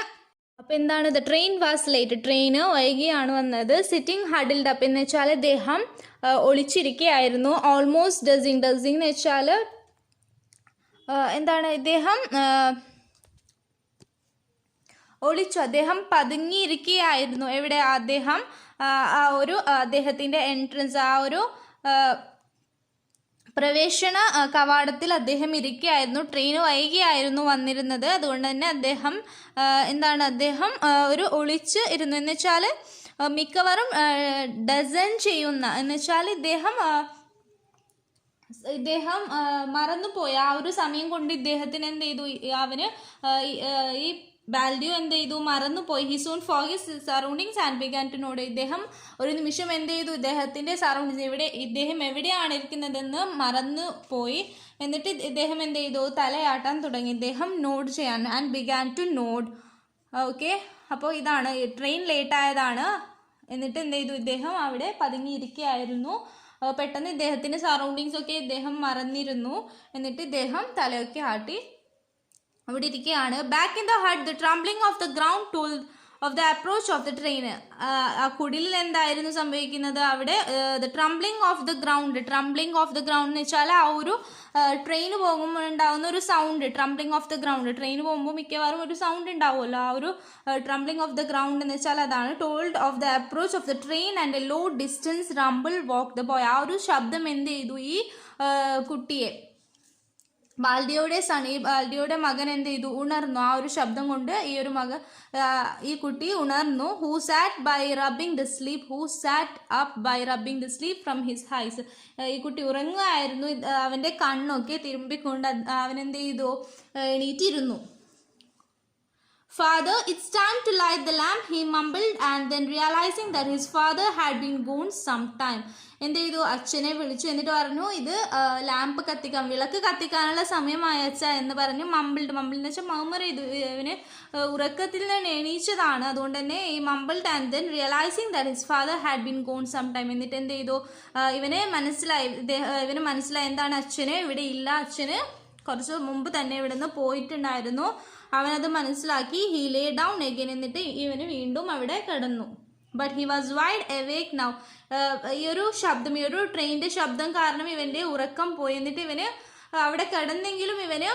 അപ്പോൾ എന്താണ്, the train was late, train വൈകിയാണ് വന്നത്. സിറ്റിംഗ് ഹഡിൽഡ് അപ്പ് എന്ന് വെച്ചാൽ അദ്ദേഹം ഒളിച്ചിരിക്കുകയായിരുന്നു. ഓൾമോസ്റ്റ് ഡസിങ് എന്ന് വെച്ചാൽ എന്താണ്, ഇദ്ദേഹം ഒളിച്ചു, അദ്ദേഹം പതുങ്ങിയിരിക്കുകയായിരുന്നു. എവിടെ, അദ്ദേഹം ആ ഒരു അദ്ദേഹത്തിൻ്റെ എൻട്രൻസ്, ആ ഒരു പ്രവേശന കവാടത്തിൽ അദ്ദേഹം ഇരിക്കുകയായിരുന്നു. ട്രെയിൻ വൈകിയായിരുന്നു വന്നിരുന്നത്. അതുകൊണ്ട് തന്നെ അദ്ദേഹം അദ്ദേഹം ഒരു ഒളിച്ച് ഇരുന്നു. എന്ന് വെച്ചാൽ മിക്കവാറും ഡസൻ ചെയ്യുന്ന, എന്ന് വെച്ചാൽ ഇദ്ദേഹം മറന്നുപോയി. ആ ഒരു സമയം കൊണ്ട് ഇദ്ദേഹത്തിന് എന്ത് ചെയ്തു, അവന് ഈ ബാൽഡിയോ എന്ത് ചെയ്തു, മറന്നുപോയി. He soon forgot surroundings and began to nod. ഇദ്ദേഹം ഒരു നിമിഷം എന്ത് ചെയ്തു, ഇദ്ദേഹത്തിൻ്റെ സറൗണ്ടിങ്സ്, ഇദ്ദേഹം എവിടെയാണ് ഇരിക്കുന്നതെന്ന് മറന്നു പോയി. എന്നിട്ട് ഇദ്ദേഹം എന്ത് ചെയ്തു, തലയാട്ടാൻ തുടങ്ങി. ഇദ്ദേഹം നോട്ട് ചെയ്യാൻ, and began to nod. Okay, അപ്പോൾ ഇതാണ് ട്രെയിൻ ലേറ്റ് ആയതാണ്. എന്നിട്ട് എന്ത് ചെയ്തു, ഇദ്ദേഹം അവിടെ പതുങ്ങിയിരിക്കുകയായിരുന്നു. പെട്ടെന്ന് ഇദ്ദേഹത്തിൻ്റെ സറൗണ്ടിങ്സ് ഒക്കെ ഇദ്ദേഹം മറന്നിരുന്നു. എന്നിട്ട് ഇദ്ദേഹം തലയൊക്കെ ആട്ടി അവിടെ ഇരിക്കുകയാണ്. Back in the hut the trembling of the ground told of the approach of the train. ആ കുടിലിൽ എന്തായിരുന്നു സംഭവിക്കുന്നത്, അവിടെ the trembling of the ground എന്ന് വെച്ചാൽ ആ ഒരു ട്രെയിൻ പോകുമ്പോൾ ഉണ്ടാകുന്ന ഒരു sound. Trembling of the ground, train പോകുമ്പോൾ മിക്കവാറും ഒരു സൗണ്ട് ഉണ്ടാവുമല്ലോ, ആ ഒരു ട്രംബ്ലിംഗ് ഓഫ് ദ ഗ്രൗണ്ട് എന്ന് വെച്ചാൽ അതാണ്. Told of the approach of the train and a low distance rumble woke the boy. ആ ഒരു ശബ്ദം എന്ത് ചെയ്തു, ഈ കുട്ടിയെ, ബാൽഡിയോയുടെ മകൻ എന്ത് ചെയ്തു, ഉണർന്നു. ആ ഒരു ശബ്ദം കൊണ്ട് ഈ കുട്ടി ഉണർന്നു. Who sat up by rubbing the sleep from his eyes. ഈ കുട്ടി ഉറങ്ങുകയായിരുന്നു. അവൻ്റെ കണ്ണൊക്കെ തിരുമ്പിക്കൊണ്ട് അവനെന്ത് ചെയ്തു, എണീറ്റിരുന്നു. Father, it's time to light the lamp, he mumbled, and then realizing that his father had been gone some time. എന്ത് ചെയ്തു, അച്ഛനെ വിളിച്ചു. എന്നിട്ട് പറഞ്ഞു, ഇത് ലാമ്പ് കത്തിക്കാൻ, വിളക്ക് കത്തിക്കാനുള്ള സമയമായ അച്ഛ എന്ന് പറഞ്ഞ് മമ്പിൾഡ് എന്ന് വെച്ചാൽ മർമർ ചെയ്തു. ഇവന് ഉറക്കത്തിൽ നിന്ന് എണീച്ചതാണ്. അതുകൊണ്ട് തന്നെ ഈ mumbled and then realising that his father had been gone some time. എന്നിട്ട് എന്ത് ചെയ്തു, ഇവന് മനസ്സിലായി എന്താണ്, അച്ഛന് ഇവിടെ ഇല്ല, അച്ഛന് കുറച്ച് മുമ്പ് തന്നെ ഇവിടെ നിന്ന് പോയിട്ടുണ്ടായിരുന്നു. അവനത് മനസ്സിലാക്കി. He Leh down again. എന്നിട്ട് ഇവന് വീണ്ടും അവിടെ കിടന്നു. But he was wide awake now. ഈ ഒരു ട്രെയിനിൻ്റെ ശബ്ദം കാരണം ഇവൻ്റെ ഉറക്കം പോയി. എന്നിട്ട് ഇവന് അവിടെ കിടന്നെങ്കിലും ഇവന്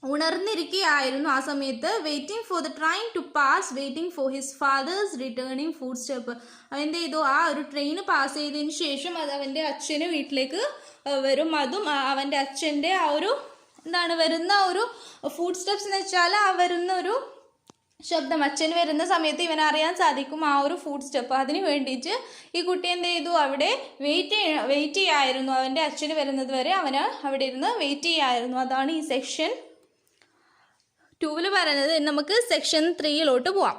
ഉണർന്നിരിക്കുകയായിരുന്നു ആ സമയത്ത്. Waiting for the train to pass, waiting for his father's returning footstep. അവൻ എന്ത് ചെയ്തു, ആ ഒരു ട്രെയിൻ പാസ് ചെയ്തതിന് ശേഷം അത് അവൻ്റെ അച്ഛന് വീട്ടിലേക്ക് വരും. അതും അവൻ്റെ അച്ഛൻ്റെ ആ ഒരു വരുന്ന ഒരു ഫുഡ് സ്റ്റെപ്സ് എന്ന് വെച്ചാൽ ആ വരുന്ന ഒരു ശബ്ദം, അച്ഛന് വരുന്ന സമയത്ത് ഇവനറിയാൻ സാധിക്കും ആ ഒരു ഫുഡ് സ്റ്റെപ്പ്. അതിന് വേണ്ടിയിട്ട് ഈ കുട്ടി എന്ത് ചെയ്തു, അവിടെ വെയിറ്റ് ചെയ്യായിരുന്നു. അവൻ്റെ അച്ഛന് വരുന്നത് വരെ അവന് അവിടെ ഇരുന്ന് വെയിറ്റ് ചെയ്യായിരുന്നു. അതാണ് ഈ സെക്ഷൻ 2 പറയുന്നത്. നമുക്ക് സെക്ഷൻ 3 പോവാം.